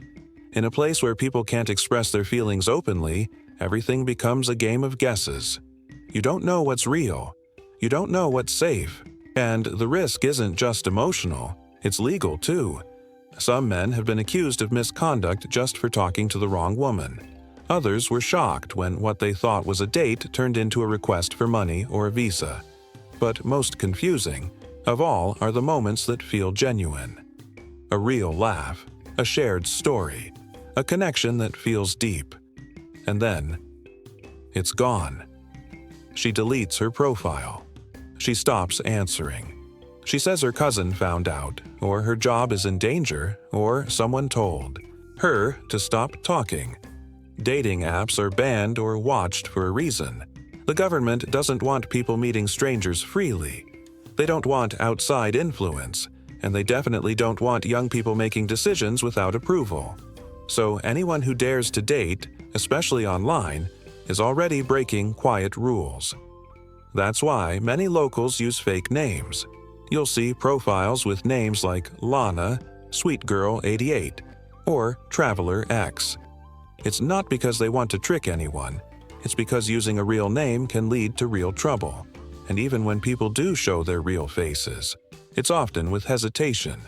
In a place where people can't express their feelings openly, everything becomes a game of guesses. You don't know what's real. You don't know what's safe. And the risk isn't just emotional, it's legal too. Some men have been accused of misconduct just for talking to the wrong woman. Others were shocked when what they thought was a date turned into a request for money or a visa. But most confusing of all are the moments that feel genuine. A real laugh, a shared story, a connection that feels deep. And then, it's gone. She deletes her profile. She stops answering. She says her cousin found out, or her job is in danger, or someone told her to stop talking. Dating apps are banned or watched for a reason. The government doesn't want people meeting strangers freely. They don't want outside influence, and they definitely don't want young people making decisions without approval. So anyone who dares to date, especially online, is already breaking quiet rules. That's why many locals use fake names. You'll see profiles with names like Lana, Sweet Girl 88, or Traveler X. It's not because they want to trick anyone. It's because using a real name can lead to real trouble. And even when people do show their real faces, it's often with hesitation.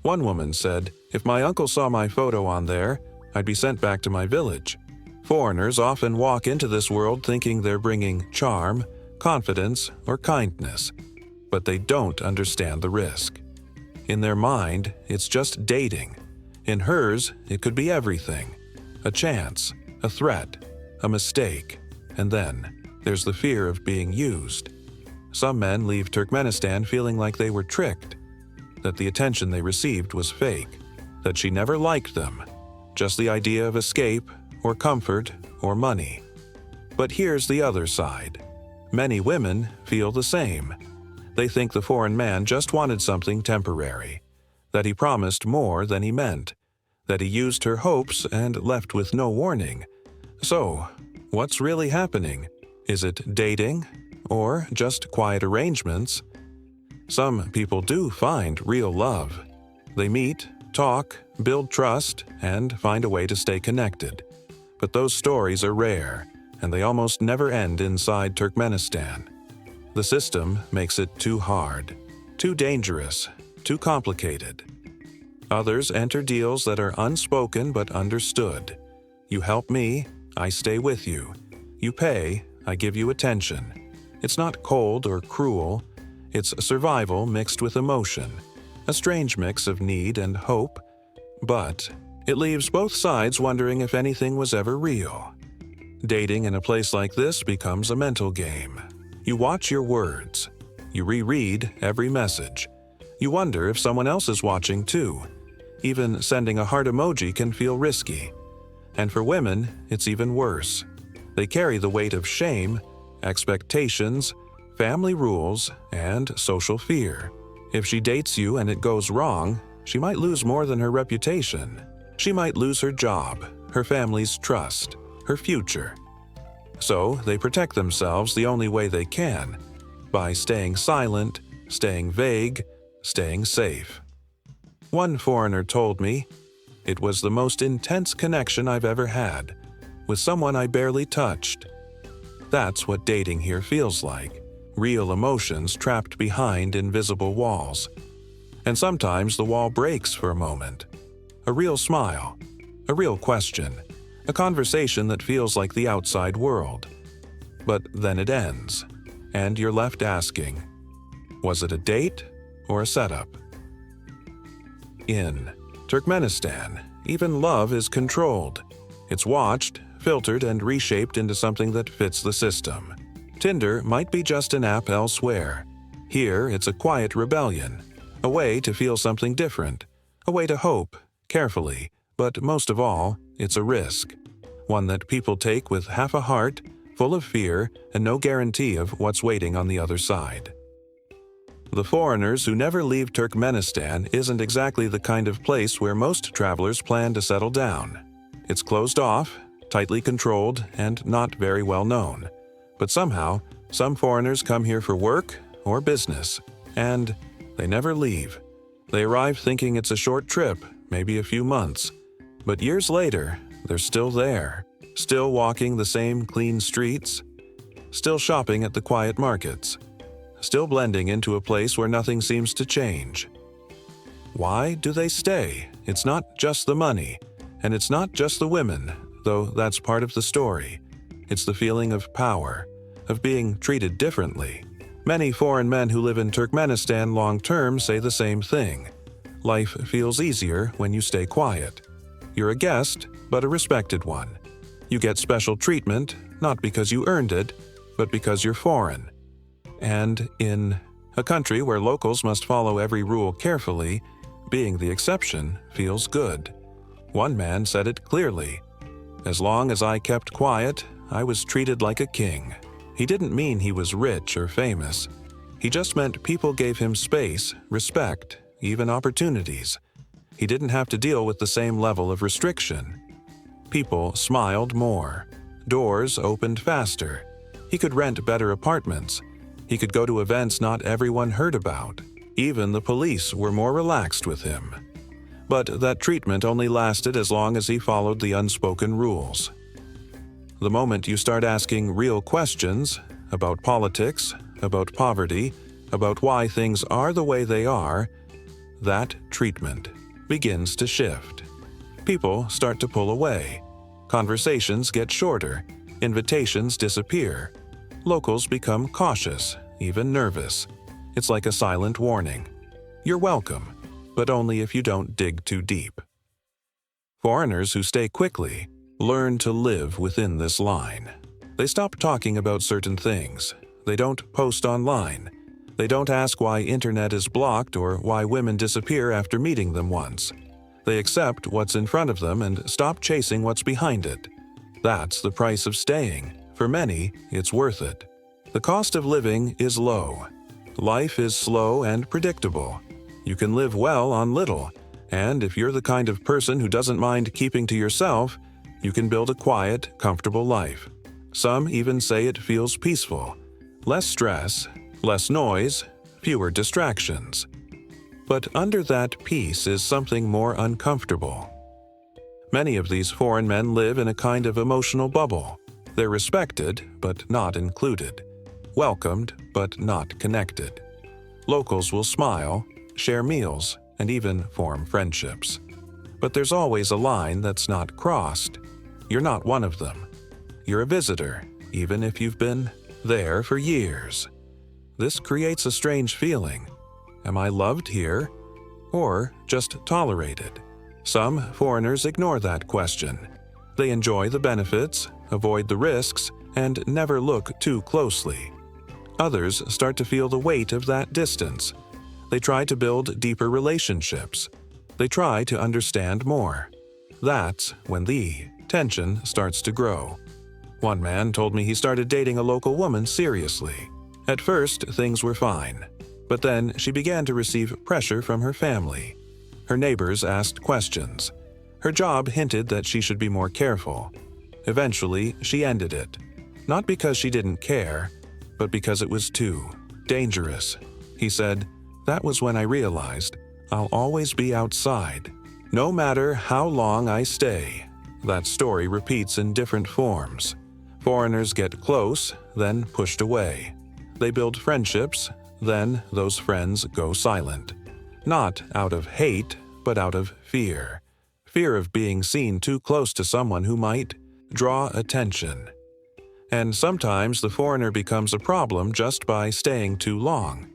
One woman said, "If my uncle saw my photo on there, I'd be sent back to my village." Foreigners often walk into this world thinking they're bringing charm, confidence, or kindness. But they don't understand the risk. In their mind, it's just dating. In hers, it could be everything. A chance, a threat, a mistake, and then there's the fear of being used. Some men leave Turkmenistan feeling like they were tricked, that the attention they received was fake, that she never liked them, just the idea of escape or comfort or money. But here's the other side. Many women feel the same. They think the foreign man just wanted something temporary, that he promised more than he meant, that he used her hopes and left with no warning. So, What's really happening? Is it dating? Or just quiet arrangements? Some people do find real love. They meet, talk, build trust, and find a way to stay connected. But those stories are rare, and they almost never end inside Turkmenistan. The system makes it too hard, too dangerous, too complicated. Others enter deals that are unspoken but understood. You help me, I stay with you. You pay, I give you attention. It's not cold or cruel. It's survival mixed with emotion, a strange mix of need and hope. But it leaves both sides wondering if anything was ever real. Dating in a place like this becomes a mental game. You watch your words. You reread every message. You wonder if someone else is watching too. Even sending a heart emoji can feel risky. And for women, it's even worse. They carry the weight of shame, expectations, family rules, and social fear. If she dates you and it goes wrong, she might lose more than her reputation. She might lose her job, her family's trust, her future. So they protect themselves the only way they can, by staying silent, staying vague, staying safe. One foreigner told me, "It was the most intense connection I've ever had, with someone I barely touched." That's what dating here feels like, real emotions trapped behind invisible walls. And sometimes the wall breaks for a moment. A real smile, a real question, a conversation that feels like the outside world. But then it ends, and you're left asking, was it a date or a setup? In Turkmenistan, even love is controlled. It's watched, filtered, and reshaped into something that fits the system. Tinder might be just an app elsewhere. Here, it's a quiet rebellion, a way to feel something different, a way to hope, carefully, but most of all, it's a risk. One that people take with half a heart, full of fear, and no guarantee of what's waiting on the other side. The foreigners who never leave Turkmenistan isn't exactly the kind of place where most travelers plan to settle down. It's closed off, tightly controlled, and not very well known. But somehow, some foreigners come here for work or business, and they never leave. They arrive thinking it's a short trip, maybe a few months. But years later, they're still there, still walking the same clean streets, still shopping at the quiet markets, still blending into a place where nothing seems to change. Why do they stay? It's not just the money, and it's not just the women, though that's part of the story. It's the feeling of power, of being treated differently. Many foreign men who live in Turkmenistan long-term say the same thing. Life feels easier when you stay quiet. You're a guest, but a respected one. You get special treatment, not because you earned it, but because you're foreign. And in a country where locals must follow every rule carefully, being the exception feels good. One man said it clearly. As long as I kept quiet, I was treated like a king. He didn't mean he was rich or famous. He just meant people gave him space, respect, even opportunities. He didn't have to deal with the same level of restriction. People smiled more. Doors opened faster. He could rent better apartments. He could go to events not everyone heard about. Even the police were more relaxed with him. But that treatment only lasted as long as he followed the unspoken rules. The moment you start asking real questions about politics, about poverty, about why things are the way they are, that treatment begins to shift. People start to pull away. Conversations get shorter. Invitations disappear. Locals become cautious, even nervous. It's like a silent warning. You're welcome, but only if you don't dig too deep. Foreigners who stay quickly learn to live within this line. They stop talking about certain things. They don't post online. They don't ask why internet is blocked or why women disappear after meeting them once. They accept what's in front of them and stop chasing what's behind it. That's the price of staying. For many, it's worth it. The cost of living is low. Life is slow and predictable. You can live well on little, and if you're the kind of person who doesn't mind keeping to yourself, you can build a quiet, comfortable life. Some even say it feels peaceful. Less stress, less noise, fewer distractions. But under that peace is something more uncomfortable. Many of these foreign men live in a kind of emotional bubble. They're respected, but not included. Welcomed, but not connected. Locals will smile, share meals, and even form friendships. But there's always a line that's not crossed. You're not one of them. You're a visitor, even if you've been there for years. This creates a strange feeling. Am I loved here, or just tolerated? Some foreigners ignore that question. They enjoy the benefits, avoid the risks, and never look too closely. Others start to feel the weight of that distance. They try to build deeper relationships. They try to understand more. That's when the tension starts to grow. One man told me he started dating a local woman seriously. At first, things were fine, but then she began to receive pressure from her family. Her neighbors asked questions. Her job hinted that she should be more careful. Eventually, she ended it. Not because she didn't care, but because it was too dangerous. He said, "That was when I realized I'll always be outside, no matter how long I stay." That story repeats in different forms. Foreigners get close, then pushed away. They build friendships, then those friends go silent. Not out of hate, but out of fear. Fear of being seen too close to someone who might draw attention. And sometimes the foreigner becomes a problem just by staying too long.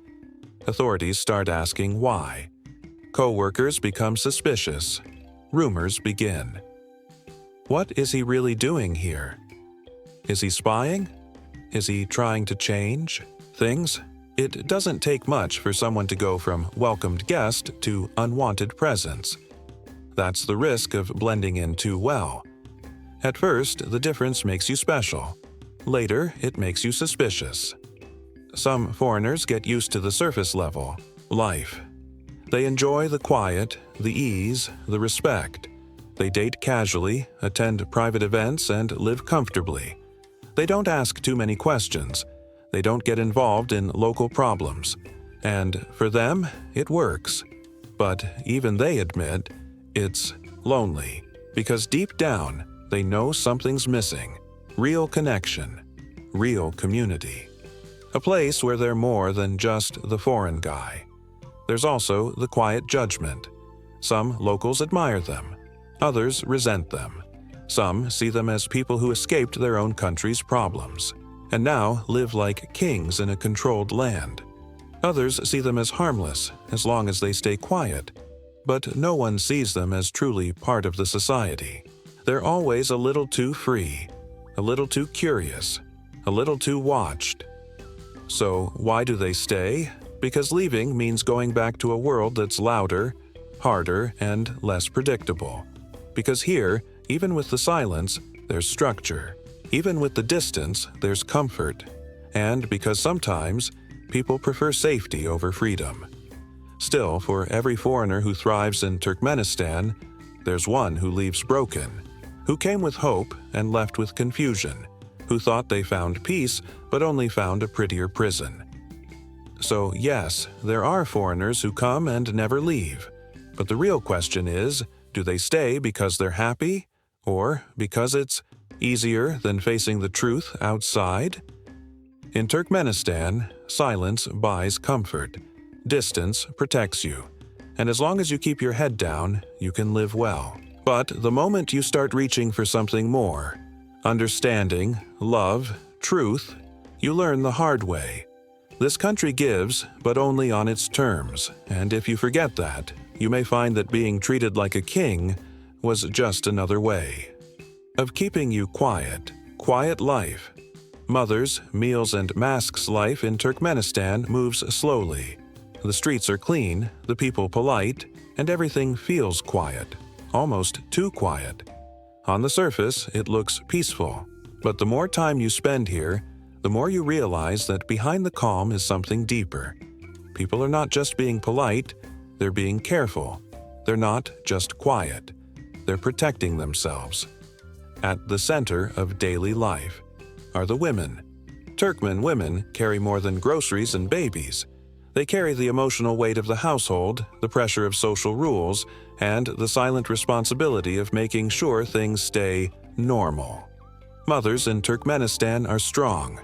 Authorities start asking why. Co-workers become suspicious. Rumors begin. What is he really doing here? Is he spying? Is he trying to change things? It doesn't take much for someone to go from welcomed guest to unwanted presence. That's the risk of blending in too well. At first, the difference makes you special. Later, it makes you suspicious. Some foreigners get used to the surface level, life. They enjoy the quiet, the ease, the respect. They date casually, attend private events, and live comfortably. They don't ask too many questions. They don't get involved in local problems. And for them, it works. But even they admit it's lonely, because deep down, they know something's missing. Real connection, real community. A place where they're more than just the foreign guy. There's also the quiet judgment. Some locals admire them. Others resent them. Some see them as people who escaped their own country's problems and now live like kings in a controlled land. Others see them as harmless as long as they stay quiet. But no one sees them as truly part of the society. They're always a little too free, a little too curious, a little too watched. So why do they stay? Because leaving means going back to a world that's louder, harder, and less predictable. Because here, even with the silence, there's structure. Even with the distance, there's comfort. And because sometimes, people prefer safety over freedom. Still, for every foreigner who thrives in Turkmenistan, there's one who leaves broken, who came with hope and left with confusion, who thought they found peace but only found a prettier prison. So yes, there are foreigners who come and never leave. But the real question is, do they stay because they're happy, or because it's easier than facing the truth outside? In Turkmenistan, silence buys comfort. Distance protects you. And as long as you keep your head down, you can live well. But the moment you start reaching for something more, understanding, love, truth, you learn the hard way. This country gives, but only on its terms, and if you forget that, you may find that being treated like a king was just another way of keeping you quiet. Quiet life. Mothers, meals, and masks life in Turkmenistan moves slowly. The streets are clean, the people polite, and everything feels quiet, almost too quiet. On the surface, it looks peaceful, but the more time you spend here, the more you realize that behind the calm is something deeper. People are not just being polite, they're being careful. They're not just quiet. They're protecting themselves. At the center of daily life. are the women. Turkmen women carry more than groceries and babies. They carry the emotional weight of the household, the pressure of social rules, and the silent responsibility of making sure things stay normal. Mothers in Turkmenistan are strong.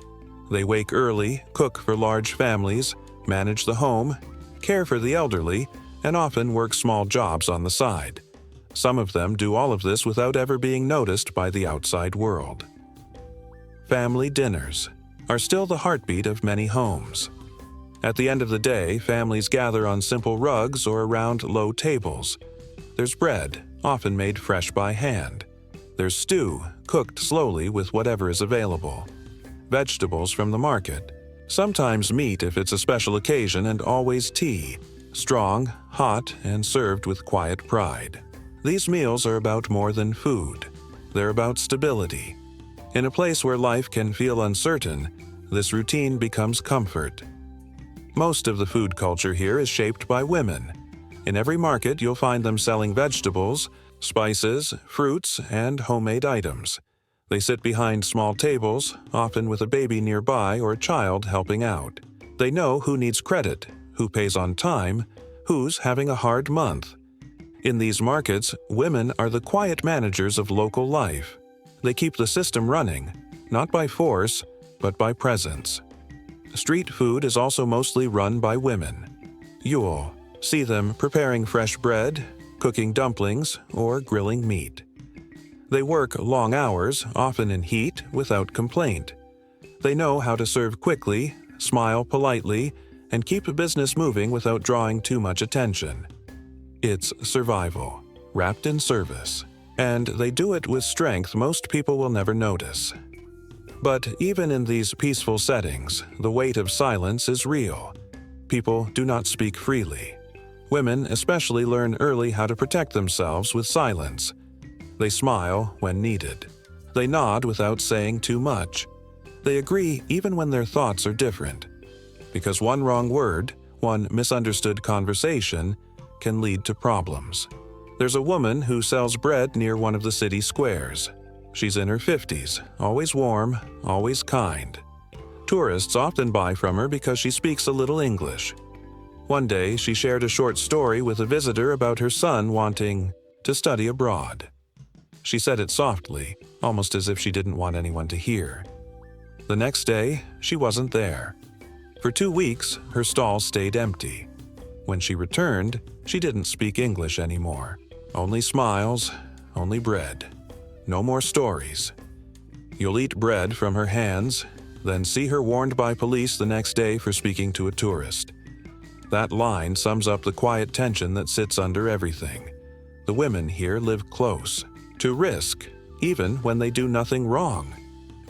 They wake early, cook for large families, manage the home, care for the elderly, and often work small jobs on the side. Some of them do all of this without ever being noticed by the outside world. Family dinners are still the heartbeat of many homes. At the end of the day, families gather on simple rugs or around low tables. There's bread, often made fresh by hand. There's stew, cooked slowly with whatever is available. Vegetables from the market. Sometimes meat if it's a special occasion, and always tea. Strong, hot, and served with quiet pride. These meals are about more than food. They're about stability. In a place where life can feel uncertain, this routine becomes comfort. Most of the food culture here is shaped by women. In every market, you'll find them selling vegetables, spices, fruits, and homemade items. They sit behind small tables, often with a baby nearby or a child helping out. They know who needs credit, who pays on time, who's having a hard month. In these markets, women are the quiet managers of local life. They keep the system running, not by force, but by presence. Street food is also mostly run by women. You'll see them preparing fresh bread, cooking dumplings, or grilling meat. They work long hours, often in heat, without complaint. They know how to serve quickly, smile politely, and keep a business moving without drawing too much attention. It's survival, wrapped in service, and they do it with strength most people will never notice. But even in these peaceful settings, the weight of silence is real. People do not speak freely. Women especially learn early how to protect themselves with silence. They smile when needed. They nod without saying too much. They agree even when their thoughts are different. Because one wrong word, one misunderstood conversation, can lead to problems. There's a woman who sells bread near one of the city squares. She's in her 50s, always warm, always kind. Tourists often buy from her because she speaks a little English. One day, she shared a short story with a visitor about her son wanting to study abroad. She said it softly, almost as if she didn't want anyone to hear. The next day, she wasn't there. For 2 weeks, her stall stayed empty. When she returned, she didn't speak English anymore. Only smiles, only bread. No more stories. You'll eat bread from her hands, then see her warned by police the next day for speaking to a tourist. That line sums up the quiet tension that sits under everything. The women here live close, to risk, even when they do nothing wrong.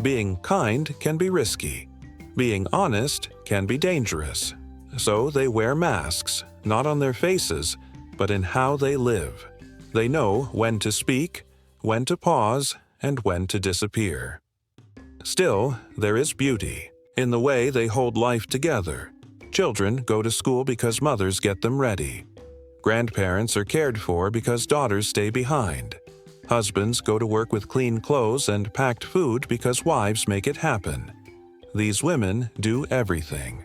Being kind can be risky. Being honest can be dangerous. So they wear masks, not on their faces, but in how they live. They know when to speak, when to pause, and when to disappear. Still, there is beauty in the way they hold life together. Children go to school because mothers get them ready. Grandparents are cared for because daughters stay behind. Husbands go to work with clean clothes and packed food because wives make it happen. These women do everything,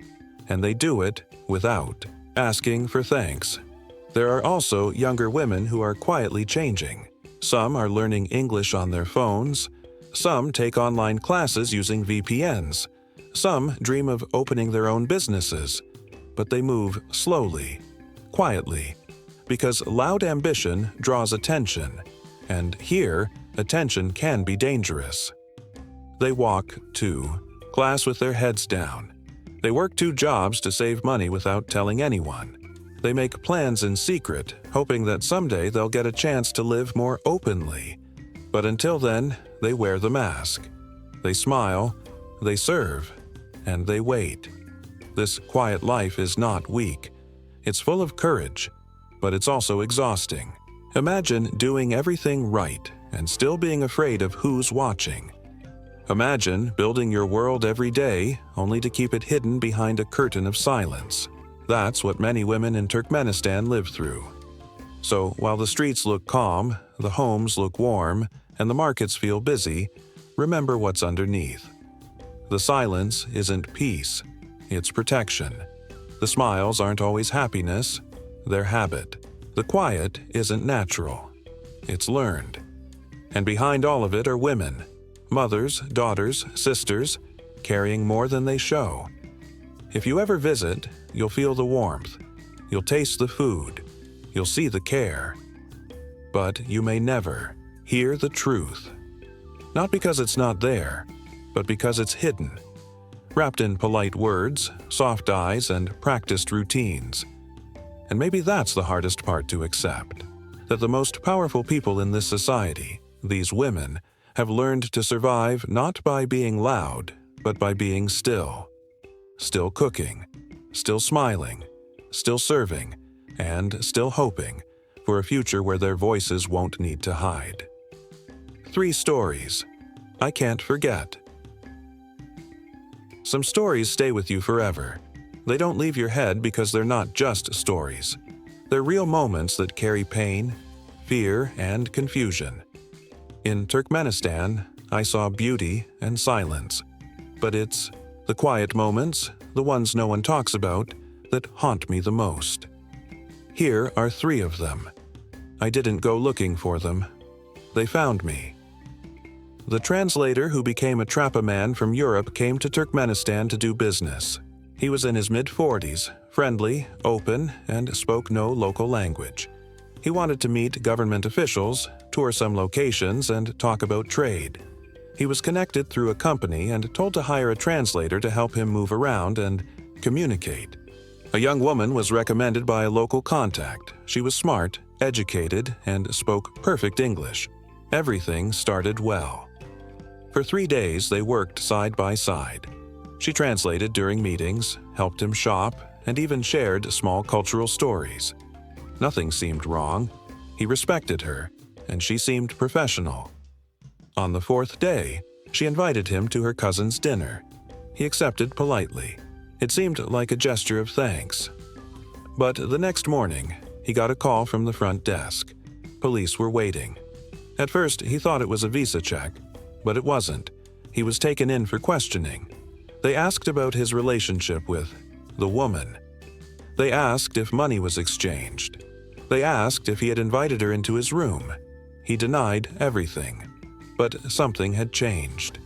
and they do it without asking for thanks. There are also younger women who are quietly changing. Some are learning English on their phones. Some take online classes using VPNs. Some dream of opening their own businesses. But they move slowly, quietly, because loud ambition draws attention. And here, attention can be dangerous. They walk, too, class with their heads down. They work 2 jobs to save money without telling anyone. They make plans in secret, hoping that someday they'll get a chance to live more openly. But until then, they wear the mask. They smile, they serve, and they wait. This quiet life is not weak. It's full of courage, but it's also exhausting. Imagine doing everything right and still being afraid of who's watching. Imagine building your world every day only to keep it hidden behind a curtain of silence. That's what many women in Turkmenistan live through. So while the streets look calm, the homes look warm, and the markets feel busy, remember what's underneath. The silence isn't peace, it's protection. The smiles aren't always happiness, they're habit. The quiet isn't natural, it's learned. And behind all of it are women, mothers, daughters, sisters, carrying more than they show. If you ever visit, you'll feel the warmth, you'll taste the food, you'll see the care. But you may never hear the truth. Not because it's not there, but because it's hidden, wrapped in polite words, soft eyes, and practiced routines. And maybe that's the hardest part to accept, that the most powerful people in this society, these women, have learned to survive not by being loud, but by being still. Still cooking, still smiling, still serving, and still hoping for a future where their voices won't need to hide. 3 stories I can't forget. Some stories stay with you forever. They don't leave your head because they're not just stories. They're real moments that carry pain, fear, and confusion. In Turkmenistan, I saw beauty and silence. But it's the quiet moments, the ones no one talks about, that haunt me the most. Here are 3 of them. I didn't go looking for them. They found me. The translator who became a trapper-man from Europe came to Turkmenistan to do business. He was in his mid-40s, friendly, open, and spoke no local language. He wanted to meet government officials, tour some locations, and talk about trade. He was connected through a company and told to hire a translator to help him move around and communicate. A young woman was recommended by a local contact. She was smart, educated, and spoke perfect English. Everything started well. For 3 days, they worked side by side. She translated during meetings, helped him shop, and even shared small cultural stories. Nothing seemed wrong. He respected her, and she seemed professional. On the 4th day, she invited him to her cousin's dinner. He accepted politely. It seemed like a gesture of thanks. But the next morning, he got a call from the front desk. Police were waiting. At first, he thought it was a visa check, but it wasn't. He was taken in for questioning. They asked about his relationship with the woman. They asked if money was exchanged. They asked if he had invited her into his room. He denied everything. But something had changed.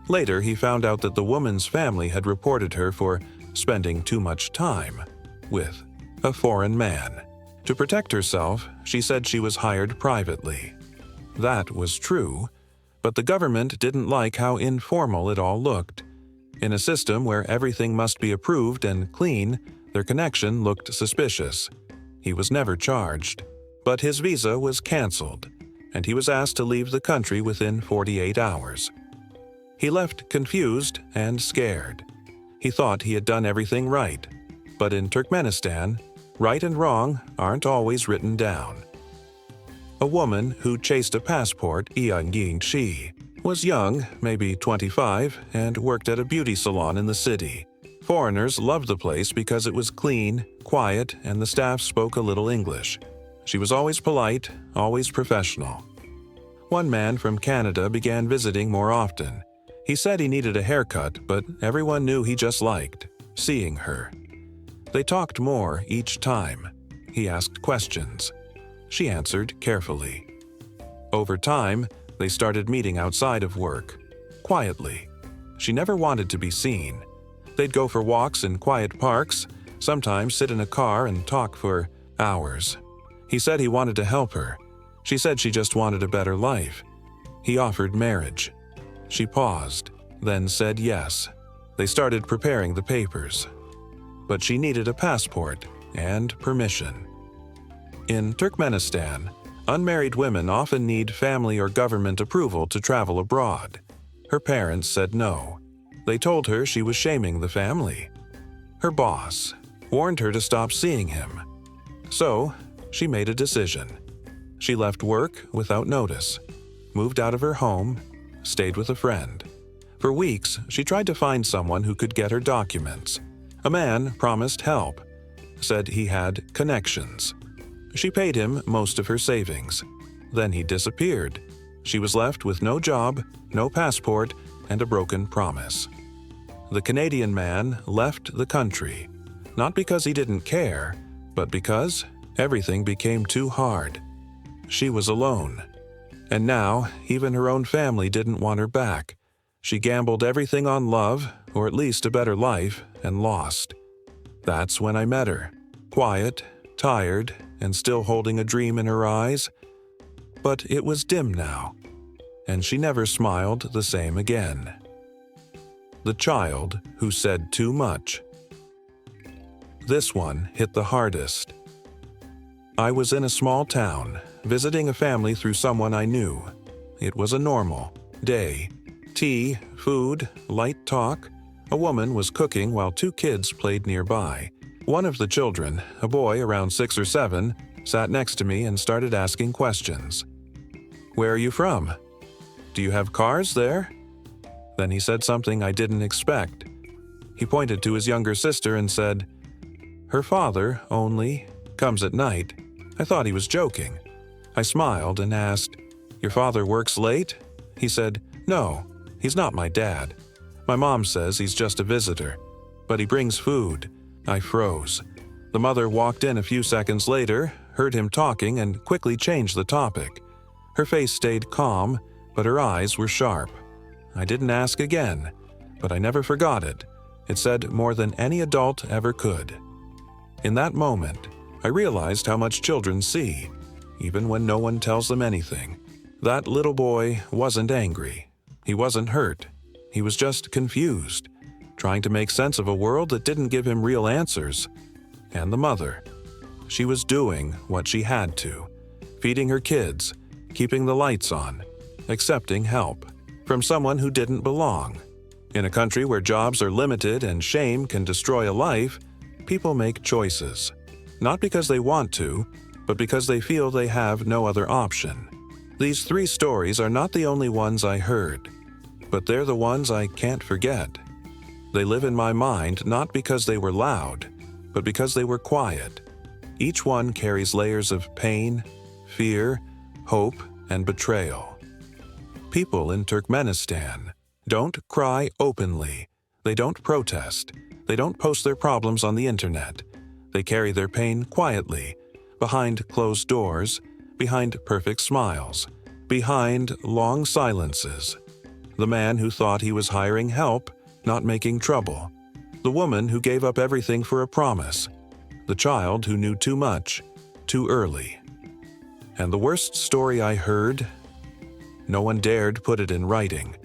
Later, he found out that the woman's family had reported her for spending too much time with a foreign man. To protect herself, she said she was hired privately. That was true, but the government didn't like how informal it all looked. In a system where everything must be approved and clean, their connection looked suspicious. He was never charged, but his visa was canceled, and he was asked to leave the country within 48 hours. He left confused and scared. He thought he had done everything right, but in Turkmenistan, right and wrong aren't always written down. A woman who chased a passport, Ian Ying-chi, was young, maybe 25, and worked at a beauty salon in the city. Foreigners loved the place because it was clean, quiet, and the staff spoke a little English. She was always polite, always professional. One man from Canada began visiting more often. He said he needed a haircut, but everyone knew he just liked seeing her. They talked more each time. He asked questions. She answered carefully. Over time, they started meeting outside of work, quietly. She never wanted to be seen. They'd go for walks in quiet parks, sometimes sit in a car and talk for hours. He said he wanted to help her. She said she just wanted a better life. He offered marriage. She paused, then said yes. They started preparing the papers. But she needed a passport and permission. In Turkmenistan, unmarried women often need family or government approval to travel abroad. Her parents said no. They told her she was shaming the family. Her boss warned her to stop seeing him. So, she made a decision. She left work without notice, moved out of her home, stayed with a friend. For weeks, she tried to find someone who could get her documents. A man promised help, said he had connections. She paid him most of her savings. Then he disappeared. She was left with no job, no passport, and a broken promise. the Canadian man left the country, not because he didn't care, but because everything became too hard. She was alone. And now, even her own family didn't want her back. She gambled everything on love, or at least a better life, and lost. That's when I met her. Quiet, tired, and still holding a dream in her eyes. But it was dim now, and she never smiled the same again. The child who said too much. This one hit the hardest. I was in a small town, visiting a family through someone I knew. It was a normal day. Tea, food, light talk. A woman was cooking while two kids played nearby. One of the children, a boy around 6 or 7, sat next to me and started asking questions. "Where are you from? Do you have cars there?" Then he said something I didn't expect. He pointed to his younger sister and said, "Her father only comes at night." I thought he was joking. I smiled and asked, "Your father works late?" He said, "No, he's not my dad. My mom says he's just a visitor, but he brings food." I froze. The mother walked in a few seconds later, heard him talking, and quickly changed the topic. Her face stayed calm, but her eyes were sharp. I didn't ask again, but I never forgot it. It said more than any adult ever could. In that moment, I realized how much children see, even when no one tells them anything. That little boy wasn't angry. He wasn't hurt. He was just confused, trying to make sense of a world that didn't give him real answers. And the mother. She was doing what she had to, feeding her kids, keeping the lights on, accepting help from someone who didn't belong. In a country where jobs are limited and shame can destroy a life, people make choices. Not because they want to, but because they feel they have no other option. These 3 stories are not the only ones I heard, but they're the ones I can't forget. They live in my mind not because they were loud, but because they were quiet. Each one carries layers of pain, fear, hope, and betrayal. People in Turkmenistan don't cry openly. They don't protest. They don't post their problems on the internet. They carry their pain quietly, behind closed doors, behind perfect smiles, behind long silences. The man who thought he was hiring help, not making trouble. The woman who gave up everything for a promise. The child who knew too much, too early. And the worst story I heard, no one dared put it in writing.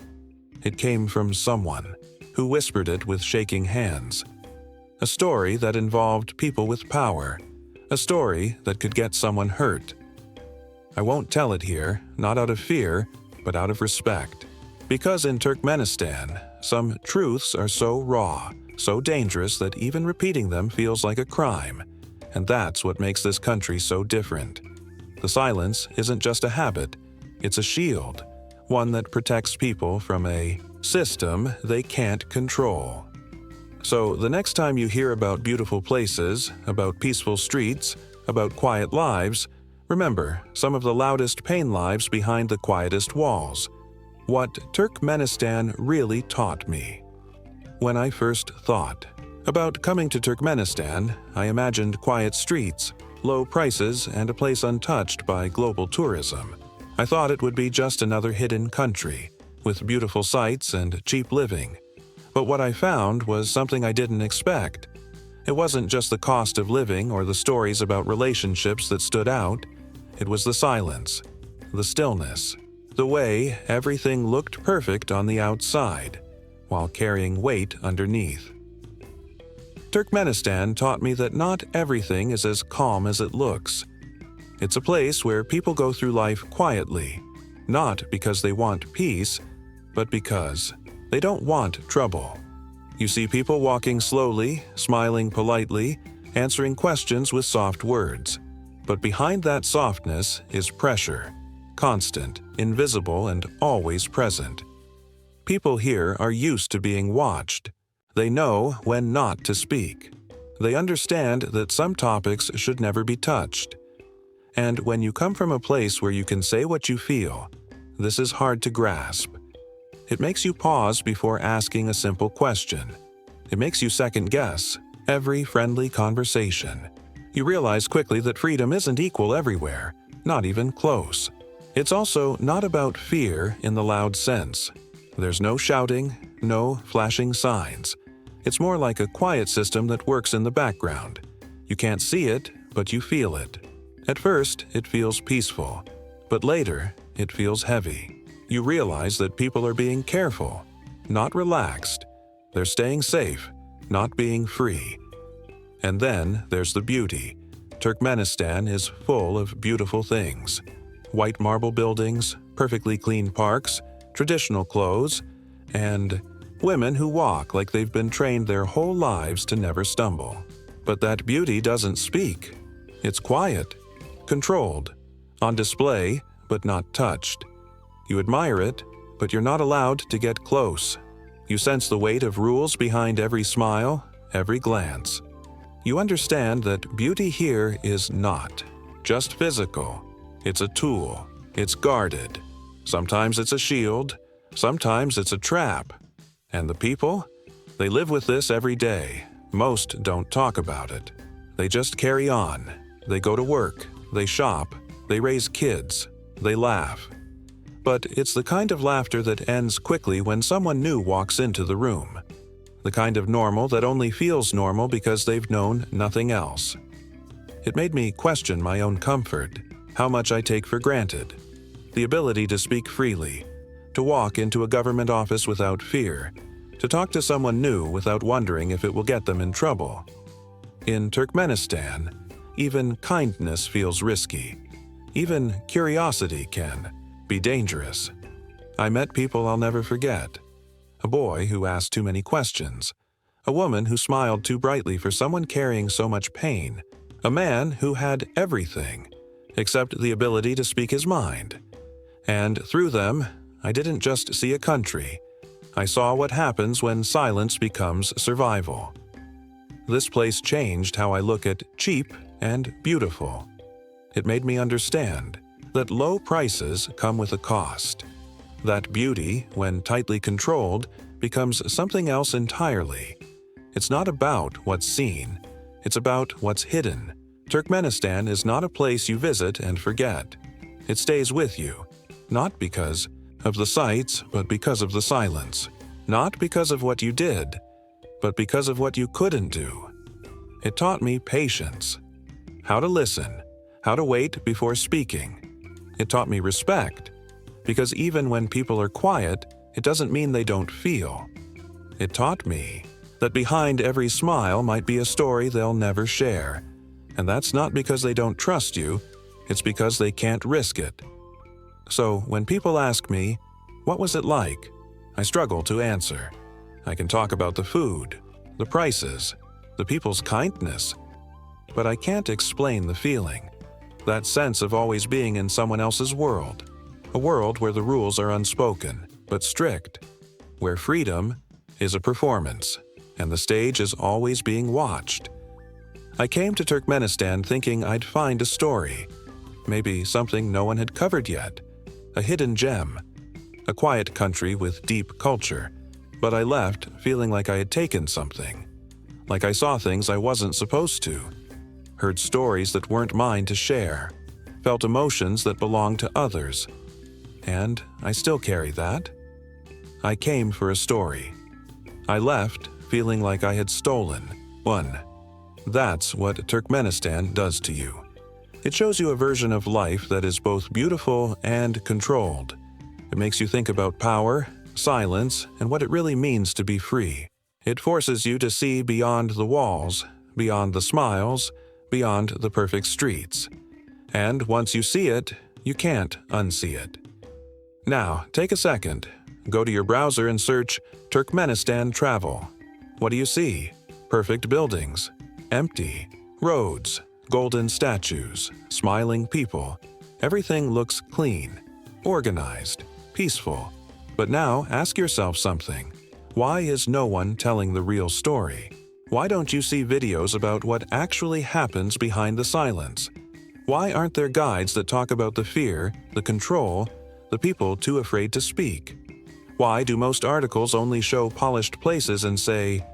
It came from someone who whispered it with shaking hands. A story that involved people with power. A story that could get someone hurt. I won't tell it here, not out of fear, but out of respect. Because in Turkmenistan, some truths are so raw, so dangerous that even repeating them feels like a crime. And that's what makes this country so different. The silence isn't just a habit, it's a shield, one that protects people from a system they can't control. So the next time you hear about beautiful places, about peaceful streets, about quiet lives, remember some of the loudest pain lives behind the quietest walls. What Turkmenistan really taught me. When I first thought about coming to Turkmenistan, I imagined quiet streets, low prices, and a place untouched by global tourism. I thought it would be just another hidden country, with beautiful sights and cheap living. But what I found was something I didn't expect. It wasn't just the cost of living or the stories about relationships that stood out. It was the silence, the stillness, the way everything looked perfect on the outside, while carrying weight underneath. Turkmenistan taught me that not everything is as calm as it looks. It's a place where people go through life quietly, not because they want peace, but because they don't want trouble. You see people walking slowly, smiling politely, answering questions with soft words. But behind that softness is pressure, constant, invisible, and always present. People here are used to being watched. They know when not to speak. They understand that some topics should never be touched. And when you come from a place where you can say what you feel, this is hard to grasp. It makes you pause before asking a simple question. It makes you second-guess every friendly conversation. You realize quickly that freedom isn't equal everywhere, not even close. It's also not about fear in the loud sense. There's no shouting, no flashing signs. It's more like a quiet system that works in the background. You can't see it, but you feel it. At first, it feels peaceful, but later, it feels heavy. You realize that people are being careful, not relaxed. They're staying safe, not being free. And then there's the beauty. Turkmenistan is full of beautiful things. White marble buildings, perfectly clean parks, traditional clothes, and women who walk like they've been trained their whole lives to never stumble. But that beauty doesn't speak. It's quiet, controlled, on display, but not touched. You admire it, but you're not allowed to get close. You sense the weight of rules behind every smile, every glance. You understand that beauty here is not just physical. It's a tool. It's guarded. Sometimes it's a shield. Sometimes it's a trap. And the people? They live with this every day. Most don't talk about it. They just carry on. They go to work. They shop. They raise kids. They laugh. But it's the kind of laughter that ends quickly when someone new walks into the room. The kind of normal that only feels normal because they've known nothing else. It made me question my own comfort, how much I take for granted. The ability to speak freely, to walk into a government office without fear, to talk to someone new without wondering if it will get them in trouble. In Turkmenistan, even kindness feels risky. Even curiosity can be dangerous. I met people I'll never forget. A boy who asked too many questions. A woman who smiled too brightly for someone carrying so much pain. A man who had everything, except the ability to speak his mind. And through them, I didn't just see a country. I saw what happens when silence becomes survival. This place changed how I look at cheap and beautiful. It made me understand that low prices come with a cost. That beauty, when tightly controlled, becomes something else entirely. It's not about what's seen. It's about what's hidden. Turkmenistan is not a place you visit and forget. It stays with you, not because of the sights, but because of the silence. Not because of what you did, but because of what you couldn't do. It taught me patience, how to listen, how to wait before speaking. It taught me respect, because even when people are quiet, it doesn't mean they don't feel. It taught me that behind every smile might be a story they'll never share. And that's not because they don't trust you, it's because they can't risk it. So when people ask me, what was it like? I struggle to answer. I can talk about the food, the prices, the people's kindness, but I can't explain the feeling, that sense of always being in someone else's world. A world where the rules are unspoken, but strict. Where freedom is a performance, and the stage is always being watched. I came to Turkmenistan thinking I'd find a story. Maybe something no one had covered yet. A hidden gem. A quiet country with deep culture. But I left feeling like I had taken something. Like I saw things I wasn't supposed to. Heard stories that weren't mine to share. Felt emotions that belonged to others. And I still carry that. I came for a story. I left feeling like I had stolen one. That's what Turkmenistan does to you. It shows you a version of life that is both beautiful and controlled. It makes you think about power, silence, and what it really means to be free. It forces you to see beyond the walls, beyond the smiles, beyond the perfect streets. And once you see it, you can't unsee it. Now, take a second. Go to your browser and search Turkmenistan travel. What do you see? Perfect buildings, empty, roads, golden statues, smiling people. Everything looks clean, organized, peaceful. But now ask yourself something. Why is no one telling the real story? Why don't you see videos about what actually happens behind the silence? Why aren't there guides that talk about the fear, the control, the people too afraid to speak? Why do most articles only show polished places and say,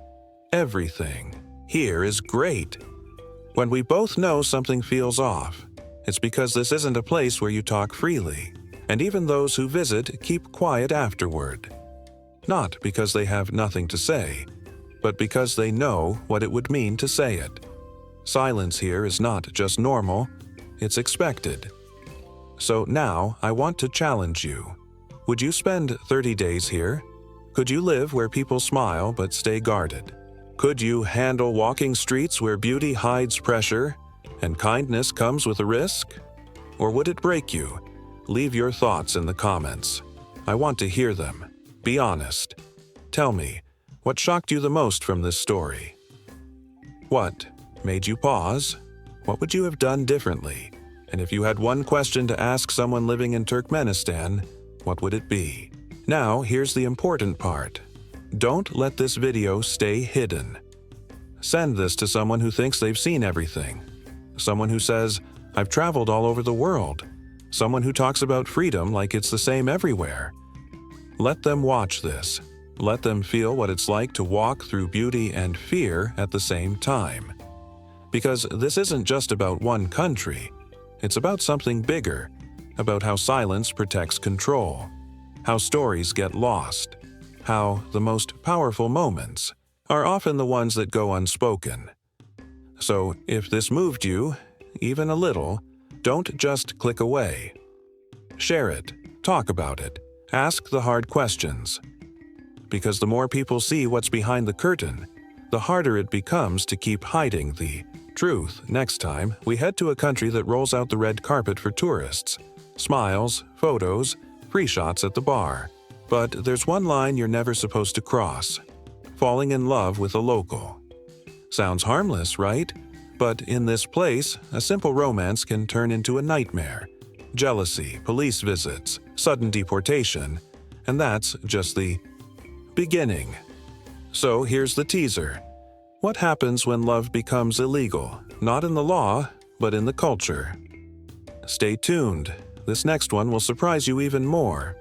"Everything here is great"? When we both know something feels off, it's because this isn't a place where you talk freely, and even those who visit keep quiet afterward. Not because they have nothing to say, but because they know what it would mean to say it. Silence here is not just normal, it's expected. So now I want to challenge you. Would you spend 30 days here? Could you live where people smile but stay guarded? Could you handle walking streets where beauty hides pressure and kindness comes with a risk? Or would it break you? Leave your thoughts in the comments. I want to hear them. Be honest. Tell me, what shocked you the most from this story? What made you pause? What would you have done differently? And if you had one question to ask someone living in Turkmenistan, what would it be? Now, here's the important part. Don't let this video stay hidden. Send this to someone who thinks they've seen everything. Someone who says, "I've traveled all over the world." Someone who talks about freedom like it's the same everywhere. Let them watch this. Let them feel what it's like to walk through beauty and fear at the same time. Because this isn't just about one country. It's about something bigger, about how silence protects control, how stories get lost, how the most powerful moments are often the ones that go unspoken. So if this moved you, even a little, don't just click away. Share it, talk about it, ask the hard questions. Because the more people see what's behind the curtain, the harder it becomes to keep hiding the truth next time we head to a country that rolls out the red carpet for tourists. Smiles, photos, free shots at the bar. But there's one line you're never supposed to cross: falling in love with a local. Sounds harmless, right? But in this place, a simple romance can turn into a nightmare. Jealousy, police visits, sudden deportation, and that's just the beginning. So here's the teaser. What happens when love becomes illegal, not in the law, but in the culture? Stay tuned. This next one will surprise you even more.